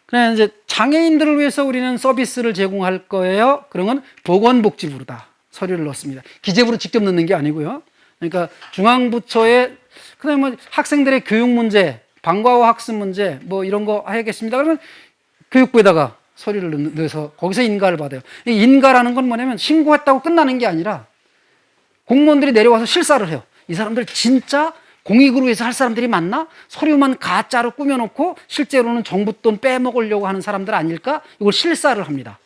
그냥 이제 장애인들을 위해서 우리는 서비스를 제공할 거예요. 그러면 보건복지부로다 서류를 넣습니다. 기재부로 직접 넣는 게 아니고요. 그러니까 중앙부처에 그다음에 뭐 학생들의 교육 문제, 방과후 학습 문제 뭐 이런 거 해야겠습니다. 그러면 교육부에다가 서류를 넣어서 거기서 인가를 받아요. 인가라는 건 뭐냐면 신고했다고 끝나는 게 아니라 공무원들이 내려와서 실사를 해요. 이 사람들 진짜 공익으로 해서 할 사람들이 맞나? 서류만 가짜로 꾸며놓고 실제로는 정부 돈 빼먹으려고 하는 사람들 아닐까? 이걸 실사를 합니다.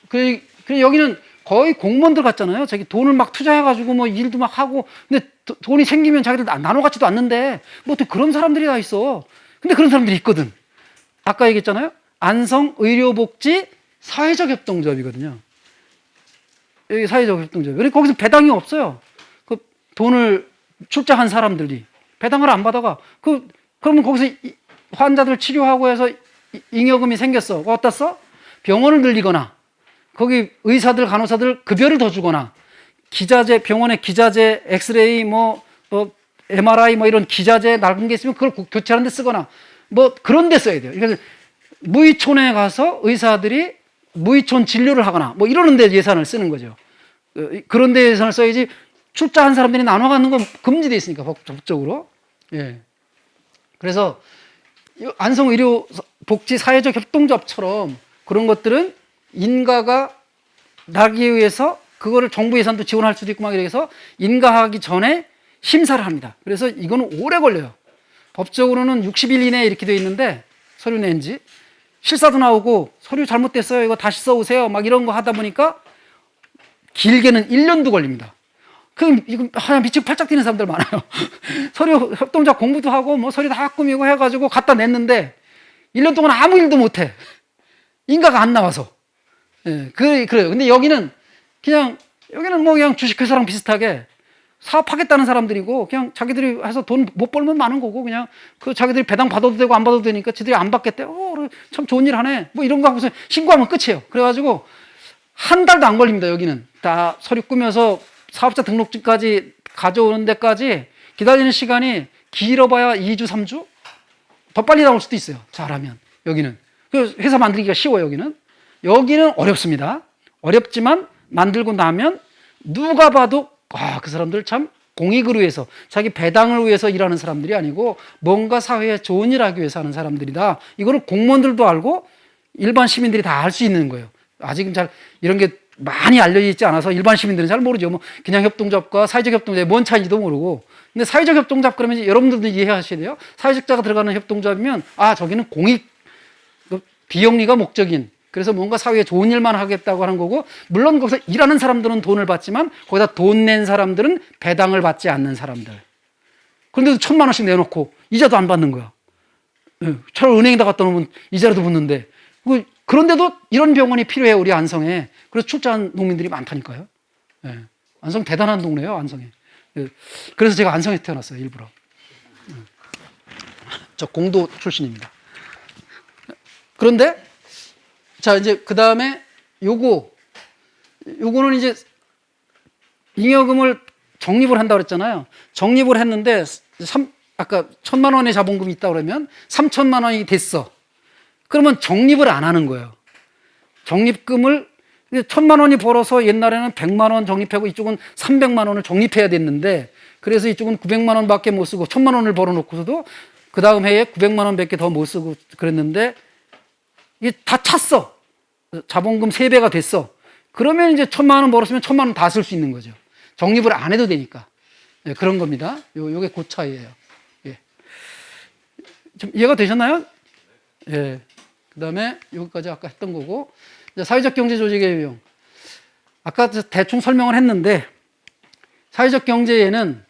그 여기는 거의 공무원들 같잖아요. 자기 돈을 막 투자해가지고 뭐 일도 막 하고, 근데 돈이 생기면 자기들 나눠 갖지도 않는데 뭐 또 그런 사람들이 다 있어. 근데 그런 사람들이 있거든. 아까 얘기했잖아요. 안성의료복지 사회적협동조합이거든요. 여기 사회적협동조합. 그러니까 거기서 배당이 없어요. 그 돈을 출자한 사람들이 배당을 안 받아가. 그러면 거기서 환자들 치료하고 해서 잉여금이 생겼어. 어디다 써? 병원을 늘리거나 거기 의사들 간호사들 급여를 더 주거나 기자재 병원에 기자재 엑스레이 뭐 MRI 뭐 이런 기자재 낡은 게 있으면 그걸 교체하는 데 쓰거나 뭐 그런 데 써야 돼요. 그러니까 무의촌에 가서 의사들이 무의촌 진료를 하거나 뭐 이러는 데 예산을 쓰는 거죠. 그런 데 예산을 써야지 출자한 사람들이 나눠 갖는 건 금지되어 있으니까 법적으로. 예. 그래서 안성의료복지 사회적 협동조합처럼 그런 것들은 인가가 나기 위해서 그거를 정부 예산도 지원할 수도 있고 막 이래서 인가하기 전에 심사를 합니다. 그래서 이거는 오래 걸려요. 법적으로는 60일 이내에 이렇게 되어 있는데 서류 낸 지 실사도 나오고 서류 잘못됐어요. 이거 다시 써오세요. 막 이런 거 하다 보니까 길게는 1년도 걸립니다. 그럼 이거 하나 미치고 팔짝 뛰는 사람들 많아요. 서류 협동조합 공부도 하고 뭐 서류 다 꾸미고 해가지고 갖다 냈는데 1년 동안 아무 일도 못해. 인가가 안 나와서. 예, 그래요. 근데 여기는 뭐 그냥 주식회사랑 비슷하게 사업하겠다는 사람들이고 그냥 자기들이 해서 돈 못 벌면 많은 거고 그냥 그 자기들이 배당 받아도 되고 안 받아도 되니까 지들이 안 받겠대. 참 좋은 일 하네. 뭐 이런 거 하고서 신고하면 끝이에요. 그래가지고 한 달도 안 걸립니다. 여기는 다 서류 꾸며서 사업자 등록증까지 가져오는 데까지 기다리는 시간이 길어봐야 2주, 3주? 더 빨리 나올 수도 있어요. 잘하면. 여기는. 그 회사 만들기가 쉬워요, 여기는. 여기는 어렵습니다. 어렵지만 만들고 나면 누가 봐도 그 사람들 참 공익을 위해서 자기 배당을 위해서 일하는 사람들이 아니고 뭔가 사회에 좋은 일 하기 위해서 하는 사람들이다. 이거를 공무원들도 알고 일반 시민들이 다 알 수 있는 거예요. 아직은 잘 이런 게 많이 알려져 있지 않아서 일반 시민들은 잘 모르죠. 뭐 그냥 협동조합과 사회적 협동조합이 뭔 차이인지도 모르고. 근데 사회적 협동조합 그러면 이제 여러분들도 이해하셔야 돼요. 사회적자가 들어가는 협동조합이면 저기는 공익 비영리가 목적인 그래서 뭔가 사회에 좋은 일만 하겠다고 하는 거고 물론 거기서 일하는 사람들은 돈을 받지만 거기다 돈 낸 사람들은 배당을 받지 않는 사람들. 그런데도 1,000만 원씩 내놓고 이자도 안 받는 거야. 차라리 은행에다 갖다 놓으면 이자라도 붙는데 그런데도 이런 병원이 필요해요. 우리 안성에. 그래서 출자한 농민들이 많다니까요. 안성 대단한 동네예요. 안성에. 그래서 제가 안성에 태어났어요. 일부러. 저 공도 출신입니다. 그런데 자 이제 그 다음에 요거는 이제 잉여금을 적립을 한다고 그랬잖아요. 적립을 했는데 아까 1,000만 원의 자본금이 있다 그러면 3,000만 원이 됐어. 그러면 적립을 안 하는 거예요. 적립금을 1,000만 원이 벌어서 옛날에는 100만 원 적립하고 이쪽은 300만 원을 적립해야 됐는데 그래서 이쪽은 900만 원밖에 못 쓰고 1,000만 원을 벌어놓고서도 그 다음 해에 900만 원밖에 더 못 쓰고 그랬는데 이게 다 찼어. 자본금 3배가 됐어. 그러면 이제 1,000만 원 벌었으면 1,000만 원 다 쓸 수 있는 거죠. 적립을 안 해도 되니까. 그런 겁니다. 요게 그 차이예요. 예. 좀 이해가 되셨나요? 예. 그 다음에 여기까지 아까 했던 거고. 사회적 경제 조직의 유형. 아까 대충 설명을 했는데 사회적 경제에는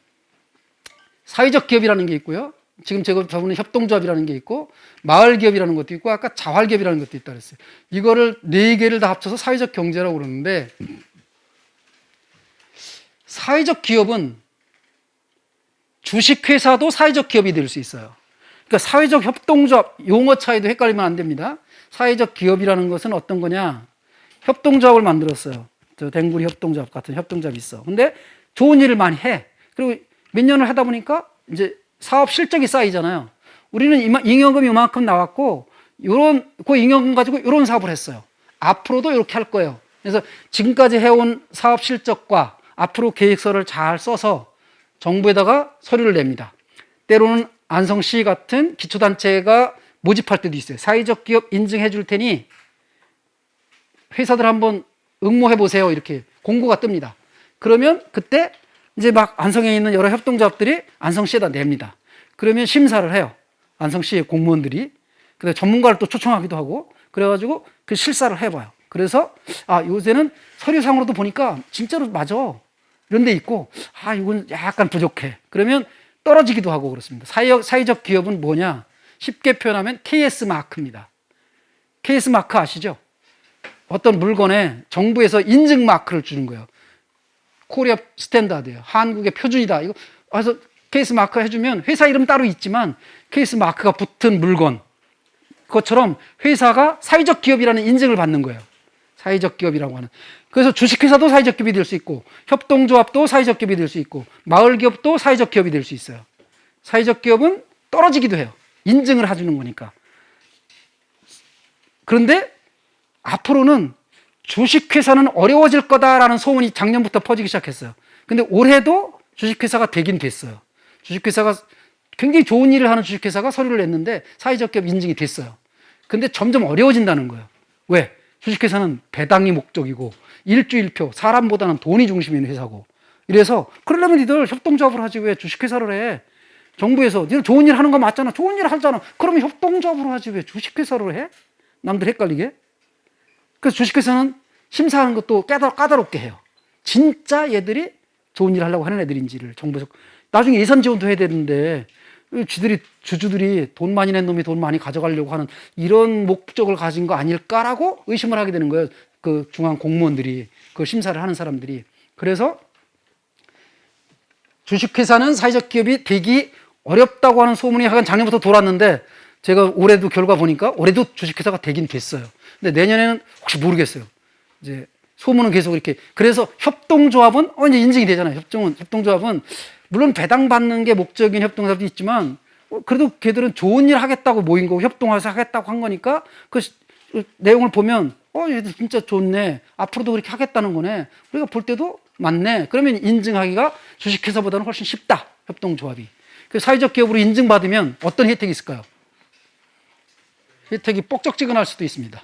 사회적 기업이라는 게 있고요. 지금 저번에 협동조합이라는 게 있고 마을기업이라는 것도 있고 아까 자활기업이라는 것도 있다고 했어요. 이거를 4개를 다 합쳐서 사회적 경제라고 그러는데 사회적 기업은 주식회사도 사회적 기업이 될 수 있어요. 그러니까 사회적 협동조합 용어 차이도 헷갈리면 안 됩니다. 사회적 기업이라는 것은 어떤 거냐? 협동조합을 만들었어요. 저 댕구리 협동조합 같은 협동조합이 있어. 근데 좋은 일을 많이 해. 그리고 몇 년을 하다 보니까 이제 사업 실적이 쌓이잖아요. 우리는 잉여금이 이만큼 나왔고 요런 그 잉여금 가지고 요런 사업을 했어요. 앞으로도 이렇게 할 거예요. 그래서 지금까지 해온 사업 실적과 앞으로 계획서를 잘 써서 정부에다가 서류를 냅니다. 때로는 안성시 같은 기초단체가 모집할 때도 있어요. 사회적 기업 인증해 줄 테니 회사들 한번 응모해 보세요. 이렇게 공고가 뜹니다. 그러면 그때 이제 막 안성에 있는 여러 협동조합들이 안성시에다 냅니다. 그러면 심사를 해요. 안성시의 공무원들이. 그래서 전문가를 또 초청하기도 하고 그래가지고 그 실사를 해봐요. 그래서 요새는 서류상으로도 보니까 진짜로 맞아. 이런 데 있고 이건 약간 부족해. 그러면 떨어지기도 하고 그렇습니다. 사회적 기업은 뭐냐? 쉽게 표현하면 KS 마크입니다. KS 마크 아시죠? 어떤 물건에 정부에서 인증 마크를 주는 거예요. 코리아 스탠다드예요. 한국의 표준이다. 이거 그래서 KS 마크 해주면 회사 이름 따로 있지만 KS 마크가 붙은 물건 그것처럼 회사가 사회적 기업이라는 인증을 받는 거예요. 사회적 기업이라고 하는. 그래서 주식회사도 사회적 기업이 될 수 있고 협동조합도 사회적 기업이 될 수 있고 마을기업도 사회적 기업이 될 수 있어요. 사회적 기업은 떨어지기도 해요. 인증을 해주는 거니까. 그런데 앞으로는 주식회사는 어려워질 거다라는 소문이 작년부터 퍼지기 시작했어요. 근데 올해도 주식회사가 되긴 됐어요. 주식회사가 굉장히 좋은 일을 하는 주식회사가 서류를 냈는데 사회적 기업 인증이 됐어요. 근데 점점 어려워진다는 거예요. 왜? 주식회사는 배당이 목적이고 일주일표, 사람보다는 돈이 중심인 회사고 이래서 그러려면 니들 협동조합을 하지 왜 주식회사를 해? 정부에서 니들 좋은 일 하는 거 맞잖아. 좋은 일 하잖아. 그러면 협동조합으로 하지 왜 주식회사를 해? 남들 헷갈리게. 그래서 주식회사는 심사하는 것도 까다롭게 해요. 진짜 얘들이 좋은 일 하려고 하는 애들인지를 정부에서 나중에 예산 지원도 해야 되는데 주주들이 돈 많이 낸 놈이 돈 많이 가져가려고 하는 이런 목적을 가진 거 아닐까라고 의심을 하게 되는 거예요. 그 중앙 공무원들이 그 심사를 하는 사람들이. 그래서 주식회사는 사회적 기업이 되기 어렵다고 하는 소문이 하여간 작년부터 돌았는데 제가 올해도 결과 보니까 올해도 주식회사가 되긴 됐어요. 근데 내년에는 혹시 모르겠어요. 이제 소문은 계속 이렇게. 그래서 협동조합은 이제 인증이 되잖아요. 협동조합은 물론 배당받는 게 목적인 협동조합도 있지만 그래도 걔들은 좋은 일 하겠다고 모인 거고 협동해서 하겠다고 한 거니까 그 내용을 보면 얘들 진짜 좋네. 앞으로도 그렇게 하겠다는 거네. 우리가 볼 때도 맞네. 그러면 인증하기가 주식회사보다는 훨씬 쉽다. 협동조합이. 그 사회적 기업으로 인증받으면 어떤 혜택이 있을까요? 혜택이 뻑적지근할 수도 있습니다.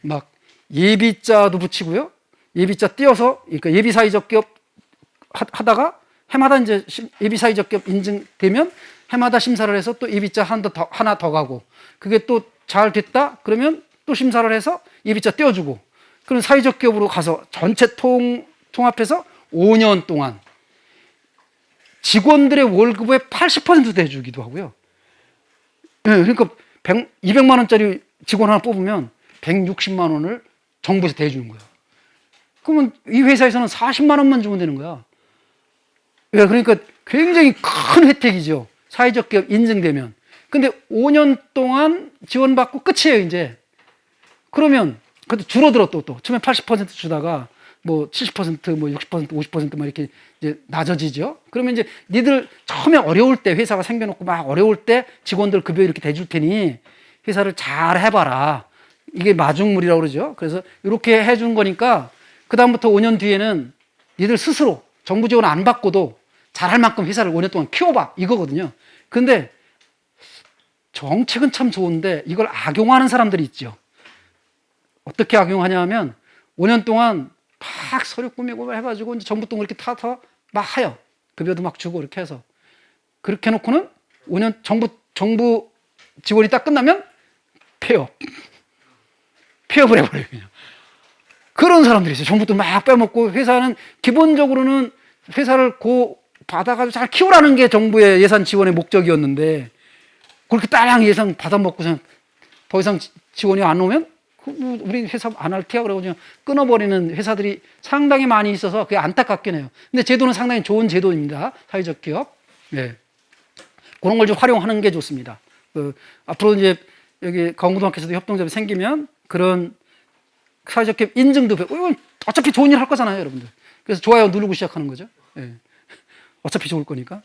막 예비자도 붙이고요. 예비자 띄어서 그러니까 예비 사회적 기업 하다가 해마다 이제 예비 사회적 기업 인증되면 해마다 심사를 해서 또 예비자 하나 더 가고 그게 또 잘 됐다 그러면 또 심사를 해서 예비자 띄워주고 그럼 사회적 기업으로 가서 전체 통합해서 5년 동안 직원들의 월급의 80%도 해주기도 하고요. 네, 그러니까 200만 원짜리 직원 하나 뽑으면 160만 원을 정부에서 대주는 거예요. 그러면 이 회사에서는 40만 원만 주면 되는 거야. 예, 그러니까 굉장히 큰 혜택이죠. 사회적 기업 인증되면. 근데 5년 동안 지원받고 끝이에요, 이제. 그러면, 그래도 줄어들어, 또. 처음에 80% 주다가, 뭐, 70%, 뭐, 60%, 50%막 이렇게 이제 낮아지죠. 그러면 이제 니들 처음에 어려울 때, 회사가 생겨놓고 막 어려울 때 직원들 급여 이렇게 대줄 테니 회사를 잘 해봐라. 이게 마중물이라고 그러죠. 그래서 이렇게 해준 거니까 그다음부터 5년 뒤에는 니들 스스로 정부 지원 안 받고도 잘할 만큼 회사를 5년 동안 키워봐. 이거거든요. 근데 정책은 참 좋은데 이걸 악용하는 사람들이 있죠. 어떻게 악용하냐 하면 5년 동안 막 서류 꾸미고 해가지고 이제 정부 돈 이렇게 타서 막 해요. 급여도 막 주고 이렇게 해서. 그렇게 해놓고는 5년 정부 지원이 딱 끝나면 폐업을 해버려요. 그냥. 그런 사람들이 있어요. 정부 돈 막 빼먹고 회사는 기본적으로는 회사를 받아가지고 잘 키우라는 게 정부의 예산 지원의 목적이었는데 그렇게 딸랑 예산 받아먹고서 더 이상 지원이 안 오면 우리 회사 안 할 테야 그러고 그냥 끊어버리는 회사들이 상당히 많이 있어서 그게 안타깝긴 해요. 근데 제도는 상당히 좋은 제도입니다. 사회적 기업. 네. 그런 걸 좀 활용하는 게 좋습니다. 앞으로 이제 여기 강원고등학교에서도 협동조합이 생기면 그런 사회적 기업 인증도 어차피 좋은 일 할 거잖아요, 여러분들. 그래서 좋아요 누르고 시작하는 거죠. 네. 어차피 좋을 거니까.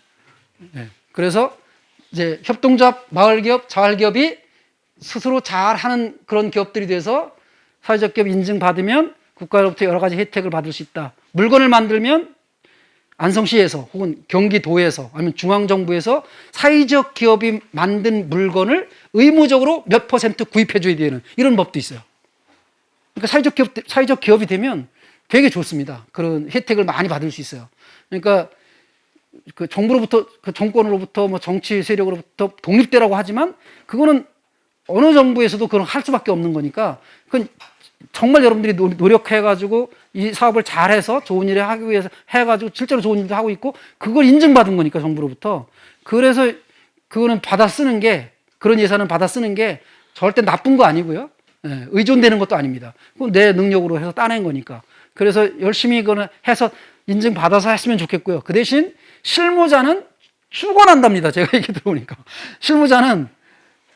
네. 그래서 이제 협동조합, 마을기업, 자활기업이 스스로 잘하는 그런 기업들이 돼서 사회적 기업 인증받으면 국가로부터 여러 가지 혜택을 받을 수 있다. 물건을 만들면 안성시에서 혹은 경기도에서 아니면 중앙정부에서 사회적 기업이 만든 물건을 의무적으로 몇 퍼센트 구입해 줘야 되는 이런 법도 있어요. 그러니까 사회적 기업이 되면 되게 좋습니다. 그런 혜택을 많이 받을 수 있어요. 그러니까 그 정부로부터, 그 정권으로부터, 뭐 정치 세력으로부터 독립되라고 하지만 그거는 어느 정부에서도 그런 할 수밖에 없는 거니까 그건 정말 여러분들이 노력해가지고 이 사업을 잘해서 좋은 일을 하기 위해서 해가지고 실제로 좋은 일도 하고 있고 그걸 인증받은 거니까 정부로부터. 그래서 그거는 받아 쓰는 게, 그런 예산은 받아 쓰는 게 절대 나쁜 거 아니고요. 예, 의존되는 것도 아닙니다. 그건 내 능력으로 해서 따낸 거니까. 그래서 열심히 그거는 해서 인증받아서 했으면 좋겠고요. 그 대신 실무자는 축원한답니다. 제가 얘기 들어보니까. 실무자는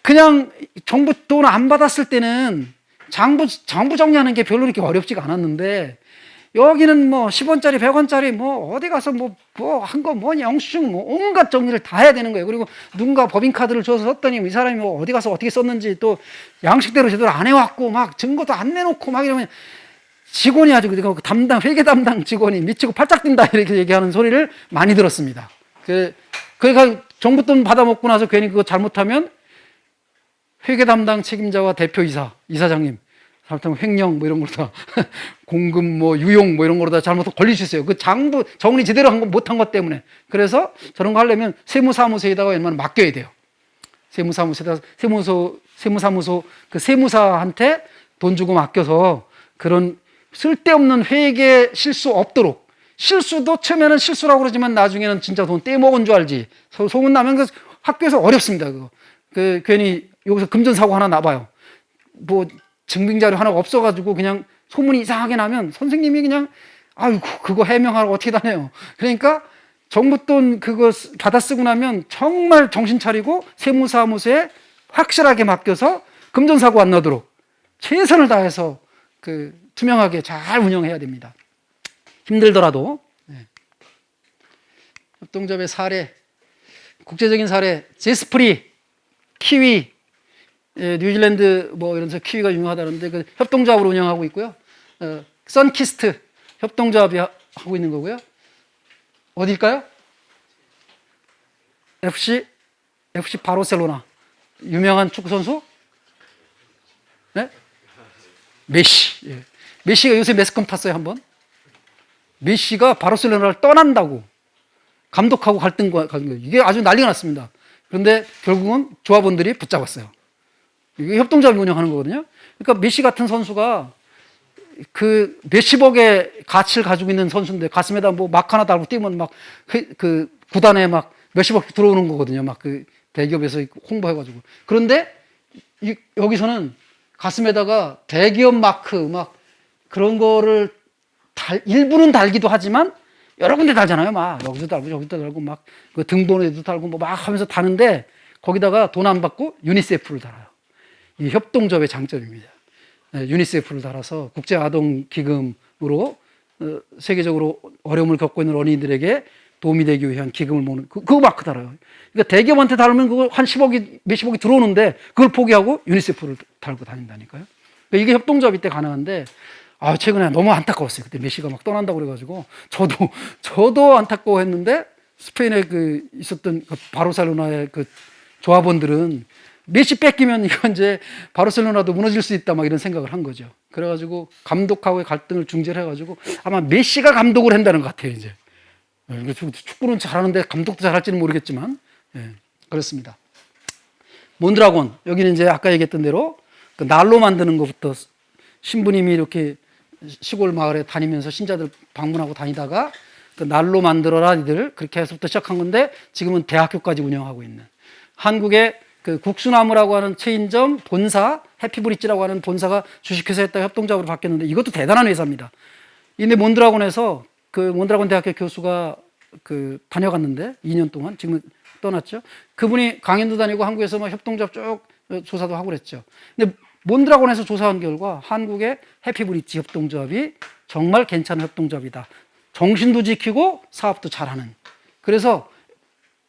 그냥 정부 돈 안 받았을 때는 장부 정리하는 게 별로 이렇게 어렵지가 않았는데 여기는 뭐 10원짜리, 100원짜리 뭐 어디 가서 뭐 한 거 뭐냐, 영수증 뭐 온갖 정리를 다 해야 되는 거예요. 그리고 누군가 법인카드를 줘서 썼더니 이 사람이 뭐 어디 가서 어떻게 썼는지 또 양식대로 제대로 안 해왔고 막 증거도 안 내놓고 막 이러면 직원이 아주 그 담당, 회계 담당 직원이 미치고 팔짝 뛴다 이렇게 얘기하는 소리를 많이 들었습니다. 그러니까 정부 돈 받아먹고 나서 괜히 그거 잘못하면 회계 담당 책임자와 대표이사, 이사장님, 잘못하면 횡령 뭐 이런 걸로 다 공금 뭐 유용 뭐 이런 걸로 다 잘못 걸릴 수 있어요. 그 장부 정리 제대로 못한 것 때문에. 그래서 저런 거 하려면 세무사무소에다가 웬만하면 맡겨야 돼요. 세무사무소에다가 세무사무소 그 세무사한테 돈 주고 맡겨서 그런 쓸데없는 회계 실수 없도록. 실수도 처음에는 실수라고 그러지만 나중에는 진짜 돈 떼먹은 줄 알지. 소문나면 그 학교에서 어렵습니다. 그거. 괜히 여기서 금전사고 하나 나봐요. 뭐 증빙자료 하나 없어가지고 그냥 소문이 이상하게 나면 선생님이 그냥 아유 그거 해명하라고 어떻게 다녀요. 그러니까 정부 돈 그거 받아 쓰고 나면 정말 정신 차리고 세무사무소에 확실하게 맡겨서 금전사고 안 나도록 최선을 다해서 그 투명하게 잘 운영해야 됩니다. 힘들더라도. 네. 협동조합의 사례, 국제적인 사례, 제스프리, 키위, 뉴질랜드 뭐 이런 데서 키위가 유명하다는데 그 협동조합으로 운영하고 있고요. 선키스트 협동조합이 하고 있는 거고요. 어딜까요? FC 바르셀로나 유명한 축구 선수? 네? 메시. 예. 메시가 요새 매스컴 탔어요 한번. 메시가 바르셀로나를 떠난다고 감독하고 갈등 이게 아주 난리가 났습니다. 그런데 결국은 조합원들이 붙잡았어요. 이게 협동조합이 운영하는 거거든요. 그러니까 메시 같은 선수가 그 몇십억의 가치를 가지고 있는 선수인데 가슴에다 뭐 막 하나 달고 뛰면 막 그 구단에 막 몇십억 들어오는 거거든요. 막 그 대기업에서 홍보해가지고. 그런데 여기서는 가슴에다가 대기업 마크 막 그런 거를 일부는 달기도 하지만 여러 군데 달잖아요. 막 여기도 달고 저기도 달고 막 그 등본에도 달고 뭐 막 하면서 다는데 거기다가 돈 안 받고 유니세프를 달아요. 이 협동조합의 장점입니다. 유니세프를 달아서 국제아동기금으로 세계적으로 어려움을 겪고 있는 어린이들에게 도움이 되기 위한 기금을 모으는 그거 마크 달아요. 그러니까 대기업한테 달으면 그거 한 10억이 몇십억이 들어오는데 그걸 포기하고 유니세프를 달고 다닌다니까요. 그러니까 이게 협동조합이 때 가능한데 최근에 너무 안타까웠어요. 그때 메시가 막 떠난다고 그래가지고 저도 안타까워했는데 스페인에 그 있었던 그 바르셀로나의 그 조합원들은 메시 뺏기면 이건 이제 바르셀로나도 무너질 수 있다 막 이런 생각을 한 거죠. 그래가지고 감독하고의 갈등을 중재를 해가지고 아마 메시가 감독을 한다는 것 같아요 이제. 축구는 잘하는데 감독도 잘할지는 모르겠지만 그렇습니다. 몬드라곤 여기는 이제 아까 얘기했던 대로 그 난로 만드는 것부터 신부님이 이렇게 시골 마을에 다니면서 신자들 방문하고 다니다가 그 난로 만들어라 니들 그렇게 해서부터 시작한 건데 지금은 대학교까지 운영하고 있는 한국의 그 국수나무라고 하는 체인점 본사 해피브릿지라고 하는 본사가 주식회사였다가 협동조합으로 바뀌었는데 이것도 대단한 회사입니다. 근데 몬드라곤에서 그 몬드라곤 대학교 교수가 그 다녀갔는데 2년 동안 지금 떠났죠. 그분이 강연도 다니고 한국에서 막 협동조합 쭉 조사도 하고 그랬죠. 근데 몬드라곤에서 조사한 결과 한국의 해피브릿지 협동조합이 정말 괜찮은 협동조합이다. 정신도 지키고 사업도 잘하는. 그래서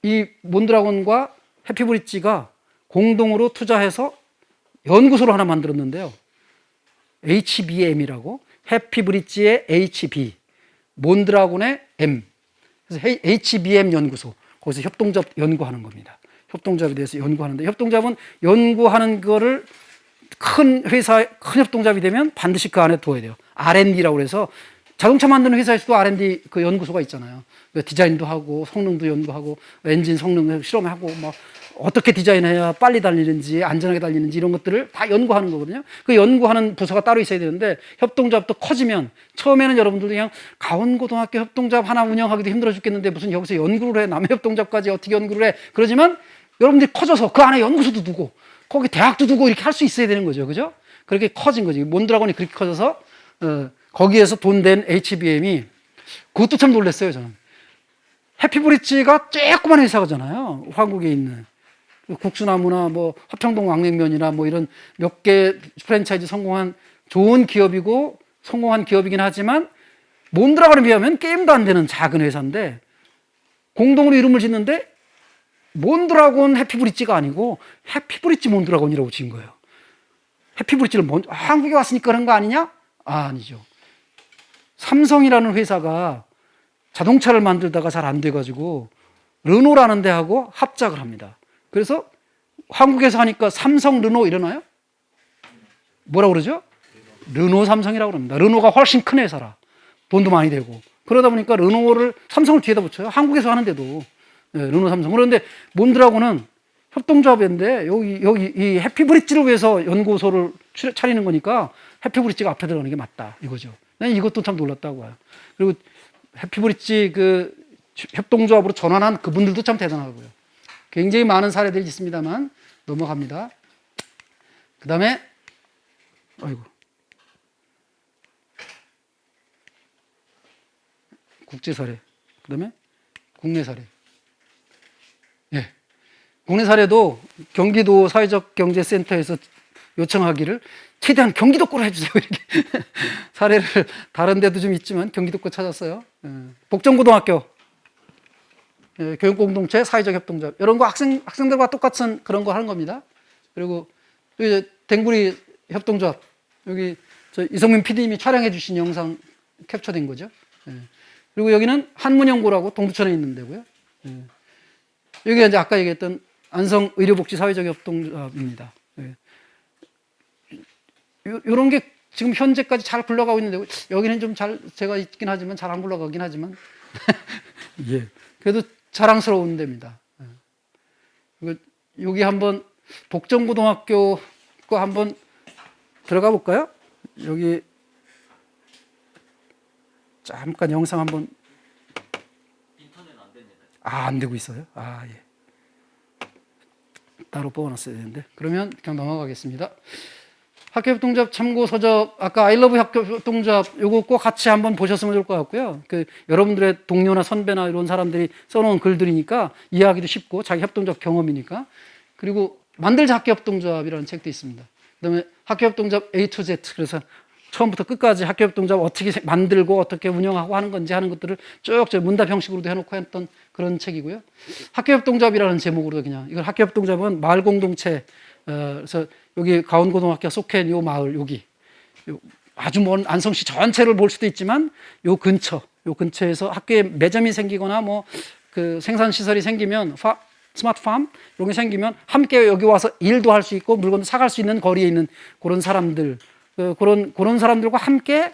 이 몬드라곤과 해피브릿지가 공동으로 투자해서 연구소를 하나 만들었는데요. HBM이라고, 해피브릿지의 HB, 몬드라곤의 M. 그래서 HBM 연구소. 거기서 협동조합 연구하는 겁니다. 협동조합에 대해서 연구하는데, 협동조합은 연구하는 거를 큰 회사, 큰 협동조합이 되면 반드시 그 안에 둬야 돼요. R&D라고 해서 자동차 만드는 회사에서도 R&D 그 연구소가 있잖아요. 디자인도 하고, 성능도 연구하고, 엔진 성능 실험하고, 막 어떻게 디자인해야 빨리 달리는지, 안전하게 달리는지 이런 것들을 다 연구하는 거거든요. 그 연구하는 부서가 따로 있어야 되는데, 협동조합도 커지면, 처음에는 여러분들도 그냥 강원고등학교 협동조합 하나 운영하기도 힘들어 죽겠는데, 무슨 여기서 연구를 해, 남의 협동조합까지 어떻게 연구를 해. 그러지만, 여러분들이 커져서 그 안에 연구소도 두고, 거기 대학도 두고 이렇게 할 수 있어야 되는 거죠. 그죠? 그렇게 커진 거지. 몬드라곤이 그렇게 커져서, 거기에서 돈 된 HBM이, 그것도 참 놀랐어요, 저는. 해피브릿지가 조그만 회사잖아요. 한국에 있는. 국수나무나 뭐 화평동 왕냉면이나 뭐 이런 몇 개 프랜차이즈 성공한 좋은 기업이고 성공한 기업이긴 하지만 몬드라곤에 비하면 게임도 안 되는 작은 회사인데 공동으로 이름을 짓는데 몬드라곤 해피브릿지가 아니고 해피브릿지 몬드라곤이라고 지은 거예요. 해피브릿지를 먼저 한국에 왔으니까 그런 거 아니냐? 아니죠. 삼성이라는 회사가 자동차를 만들다가 잘 안 돼가지고 르노라는 데하고 합작을 합니다. 그래서 한국에서 하니까 삼성 르노 이러나요? 뭐라고 그러죠? 르노 삼성이라고 그럽니다. 르노가 훨씬 큰 회사라. 돈도 많이 되고. 그러다 보니까 르노를 삼성을 뒤에다 붙여요. 한국에서 하는데도. 네, 르노 삼성. 그런데 몬드라곤은 협동조합인데 여기 이 해피브릿지를 위해서 연구소를 차리는 거니까 해피브릿지가 앞에 들어가는 게 맞다 이거죠. 난 이것도 참 놀랐다고 봐요. 그리고 해피브릿지 그 협동조합으로 전환한 그분들도 참 대단하고요. 굉장히 많은 사례들이 있습니다만 넘어갑니다. 그 다음에 국제 사례, 그 다음에 국내 사례. 예, 국내 사례도 경기도 사회적경제센터에서 요청하기를 최대한 경기도권으로 해주세요. 이렇게 사례를 다른 데도 좀 있지만 경기도권 찾았어요. 예, 복정고등학교 교육공동체 사회적 협동조합 이런 거 학생들과 똑같은 그런 거 하는 겁니다. 그리고 여기 댕구리 협동조합 여기 저 이성민 PD님이 촬영해 주신 영상 캡처된 거죠. 예. 그리고 여기는 한문연고라고 동두천에 있는 데고요. 예. 여기가 이제 아까 얘기했던 안성 의료복지 사회적 협동조합입니다. 예. 이런 게 지금 현재까지 잘 굴러가고 있는데 여기는 좀 잘 제가 있긴 하지만 잘 안 굴러가긴 하지만 예. 그래도 자랑스러운 데입니다. 예. 여기 한번 복정고등학교 거 한번 들어가 볼까요? 여기 잠깐 영상 한번. 인터넷 안 됩니다. 안 되고 있어요? 예. 따로 뽑아놨어야 되는데. 그러면 그냥 넘어가겠습니다. 학교협동조합 참고서적, 아까 아이러브 학교협동조합 요거 꼭 같이 한번 보셨으면 좋을 것 같고요. 여러분들의 동료나 선배나 이런 사람들이 써놓은 글들이니까 이해하기도 쉽고 자기 협동조합 경험이니까. 그리고 만들자 학교협동조합이라는 책도 있습니다. 그다음에 학교협동조합 A to Z, 그래서 처음부터 끝까지 학교협동조합 어떻게 만들고 어떻게 운영하고 하는 건지 하는 것들을 쭉 문답 형식으로도 해놓고 했던 그런 책이고요. 학교협동조합이라는 제목으로 그냥 이걸 학교협동조합은 마을공동체, 그래서 여기 가온고등학교 속해 요 마을 여기 아주 먼 안성시 전체를 볼 수도 있지만 요 근처에서 학교에 매점이 생기거나 뭐 그 생산 시설이 생기면 스마트팜 이런 게 생기면 함께 여기 와서 일도 할 수 있고 물건도 사갈 수 있는 거리에 있는 그런 사람들, 그런 사람들과 함께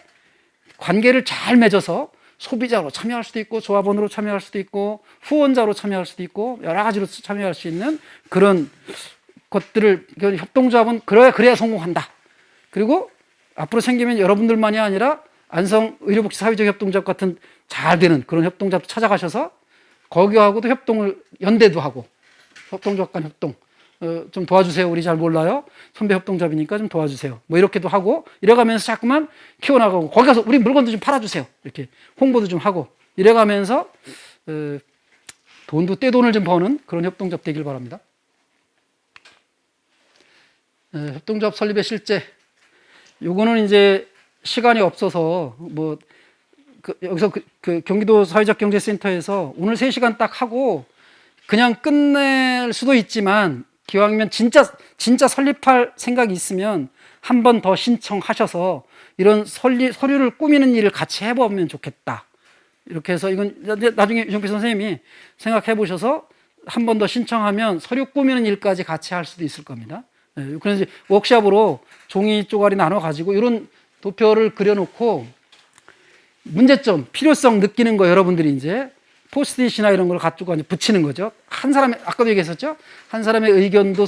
관계를 잘 맺어서 소비자로 참여할 수도 있고 조합원으로 참여할 수도 있고 후원자로 참여할 수도 있고 여러 가지로 참여할 수 있는 그런 것들을 협동조합은 그래야 성공한다. 그리고 앞으로 생기면 여러분들만이 아니라 안성 의료복지 사회적 협동조합 같은 잘 되는 그런 협동조합 찾아가셔서 거기하고도 협동을 연대도 하고 협동조합 간 협동 좀 도와주세요. 우리 잘 몰라요. 선배 협동조합이니까 좀 도와주세요. 뭐 이렇게도 하고 이래가면서 자꾸만 키워나가고 거기 가서 우리 물건도 좀 팔아주세요. 이렇게 홍보도 좀 하고 이래가면서 떼돈을 좀 버는 그런 협동조합 되길 바랍니다. 협동조합 설립의 실제 요거는 이제 시간이 없어서 뭐 여기서 경기도 사회적경제센터에서 오늘 3시간 딱 하고 그냥 끝낼 수도 있지만 기왕이면 진짜 설립할 생각이 있으면 한 번 더 신청하셔서 이런 서류를 꾸미는 일을 같이 해보면 좋겠다. 이렇게 해서 이건 나중에 유정필 선생님이 생각해 보셔서 한 번 더 신청하면 서류 꾸미는 일까지 같이 할 수도 있을 겁니다. 그래서 워크샵으로 종이 쪼가리 나눠 가지고 이런 도표를 그려놓고 문제점, 필요성 느끼는 거 여러분들이 이제 포스트잇이나 이런 걸 가지고 붙이는 거죠. 한 사람의, 아까도 얘기했었죠? 한 사람의 의견도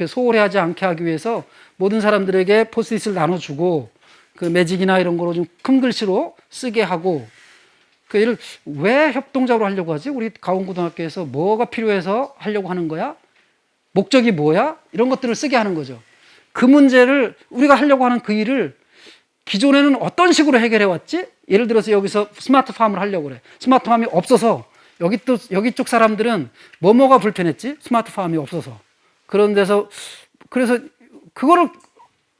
소홀히 하지 않게 하기 위해서 모든 사람들에게 포스트잇을 나눠주고 그 매직이나 이런 거로 좀 큰 글씨로 쓰게 하고 그 일을 왜 협동작으로 하려고 하지? 우리 가원고등학교에서 뭐가 필요해서 하려고 하는 거야? 목적이 뭐야? 이런 것들을 쓰게 하는 거죠. 그 문제를 우리가 하려고 하는 그 일을 기존에는 어떤 식으로 해결해 왔지? 예를 들어서 여기서 스마트팜을 하려고 그래. 스마트팜이 없어서 여기 쪽 사람들은 뭐가 불편했지? 스마트팜이 없어서. 그런 데서 그래서 그거를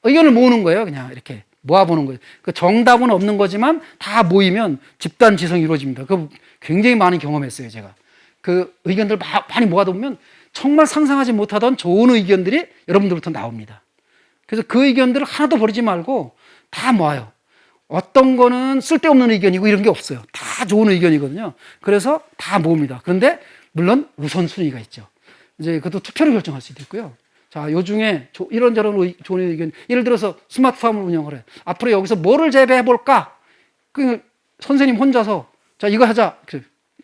의견을 모으는 거예요. 그냥 이렇게 모아보는 거예요. 그 정답은 없는 거지만 다 모이면 집단 지성이 이루어집니다. 그 굉장히 많이 경험했어요, 제가. 그 의견들 많이 모아다 보면 정말 상상하지 못하던 좋은 의견들이 여러분들부터 나옵니다. 그래서 그 의견들을 하나도 버리지 말고 다 모아요. 어떤 거는 쓸데없는 의견이고 이런 게 없어요. 다 좋은 의견이거든요. 그래서 다 모읍니다. 그런데 물론 우선순위가 있죠. 이제 그것도 투표로 결정할 수도 있고요. 자, 요 중에 이런저런 좋은 의견, 예를 들어서 스마트팜을 운영을 해. 앞으로 여기서 뭐를 재배해 볼까? 그 선생님 혼자서 자, 이거 하자. 그래.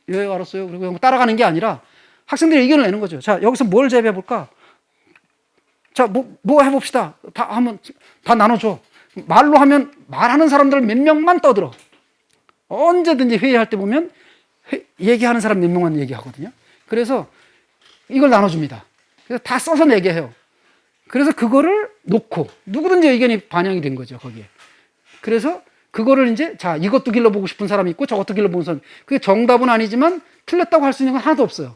예, 알았어요. 그리고 따라가는 게 아니라 학생들이 의견을 내는 거죠. 자, 여기서 뭘 재배해 볼까? 자, 뭐 해봅시다. 다 나눠줘. 말로 하면 말하는 사람들 몇 명만 떠들어. 언제든지 회의할 때 보면 얘기하는 사람 몇 명만 얘기하거든요. 그래서 이걸 나눠줍니다. 그래서 다 써서 내게 해요. 그래서 그거를 놓고 누구든지 의견이 반영이 된 거죠, 거기에. 그래서 그거를 이제 자, 이것도 길러보고 싶은 사람이 있고 저것도 길러보는 사람. 그게 정답은 아니지만 틀렸다고 할 수 있는 건 하나도 없어요.